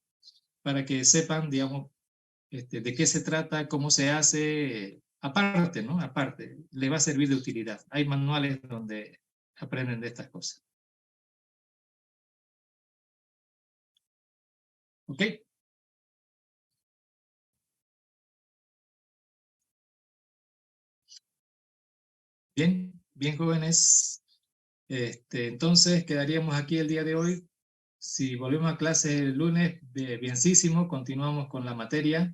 Speaker 1: para que sepan, digamos, de qué se trata, cómo se hace, aparte, ¿no? Aparte, le va a servir de utilidad. Hay manuales donde aprenden de estas cosas. ¿Ok? Bien, bien jóvenes. Entonces quedaríamos aquí el día de hoy. Si volvemos a clase el lunes, bienísimo, continuamos con la materia.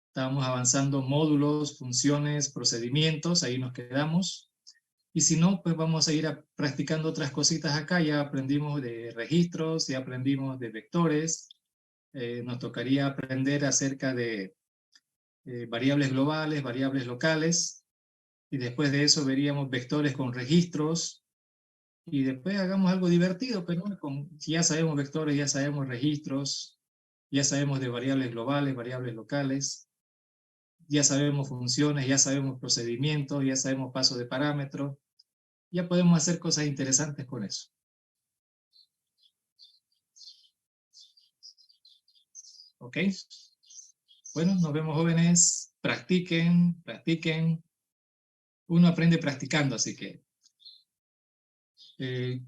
Speaker 1: Estábamos avanzando módulos, funciones, procedimientos, ahí nos quedamos. Y si no, pues vamos a ir practicando otras cositas acá. Ya aprendimos de registros, ya aprendimos de vectores. Nos tocaría aprender acerca de variables globales, variables locales. Y después de eso veríamos vectores con registros. Y después hagamos algo divertido, pero si ya sabemos vectores, ya sabemos registros, ya sabemos de variables globales, variables locales, ya sabemos funciones, ya sabemos procedimientos, ya sabemos pasos de parámetros, ya podemos hacer cosas interesantes con eso. ¿Ok? Bueno, nos vemos jóvenes, practiquen, practiquen. Uno aprende practicando, así que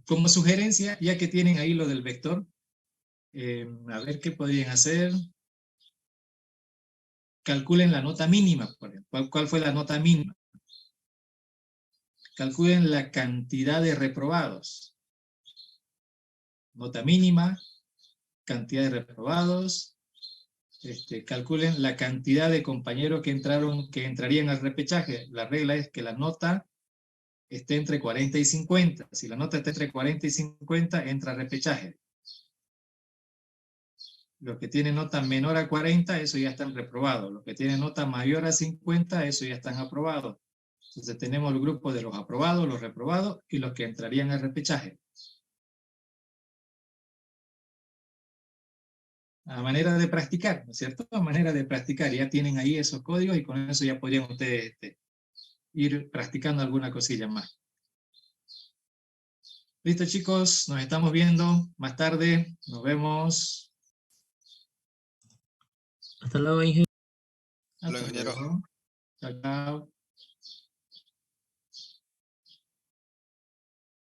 Speaker 1: como sugerencia, ya que tienen ahí lo del vector, a ver qué podrían hacer. Calculen la nota mínima, por ejemplo. ¿Cuál fue la nota mínima? Calculen la cantidad de reprobados. Nota mínima, cantidad de reprobados. Calculen la cantidad de compañeros que entrarían al repechaje. La regla es que la nota esté entre 40 y 50. Si la nota está entre 40 y 50, entra a repechaje. Los que tienen nota menor a 40, eso ya están reprobados. Los que tienen nota mayor a 50, eso ya están aprobados. Entonces tenemos el grupo de los aprobados, los reprobados y los que entrarían al repechaje. A manera de practicar, ¿no es cierto? A manera de practicar. Ya tienen ahí esos códigos y con eso ya podrían ustedes ir practicando alguna cosilla más. Listo, chicos, nos estamos viendo más tarde. Nos vemos.
Speaker 3: Hasta luego, ingeniero.
Speaker 1: Hasta luego. Chao, chao.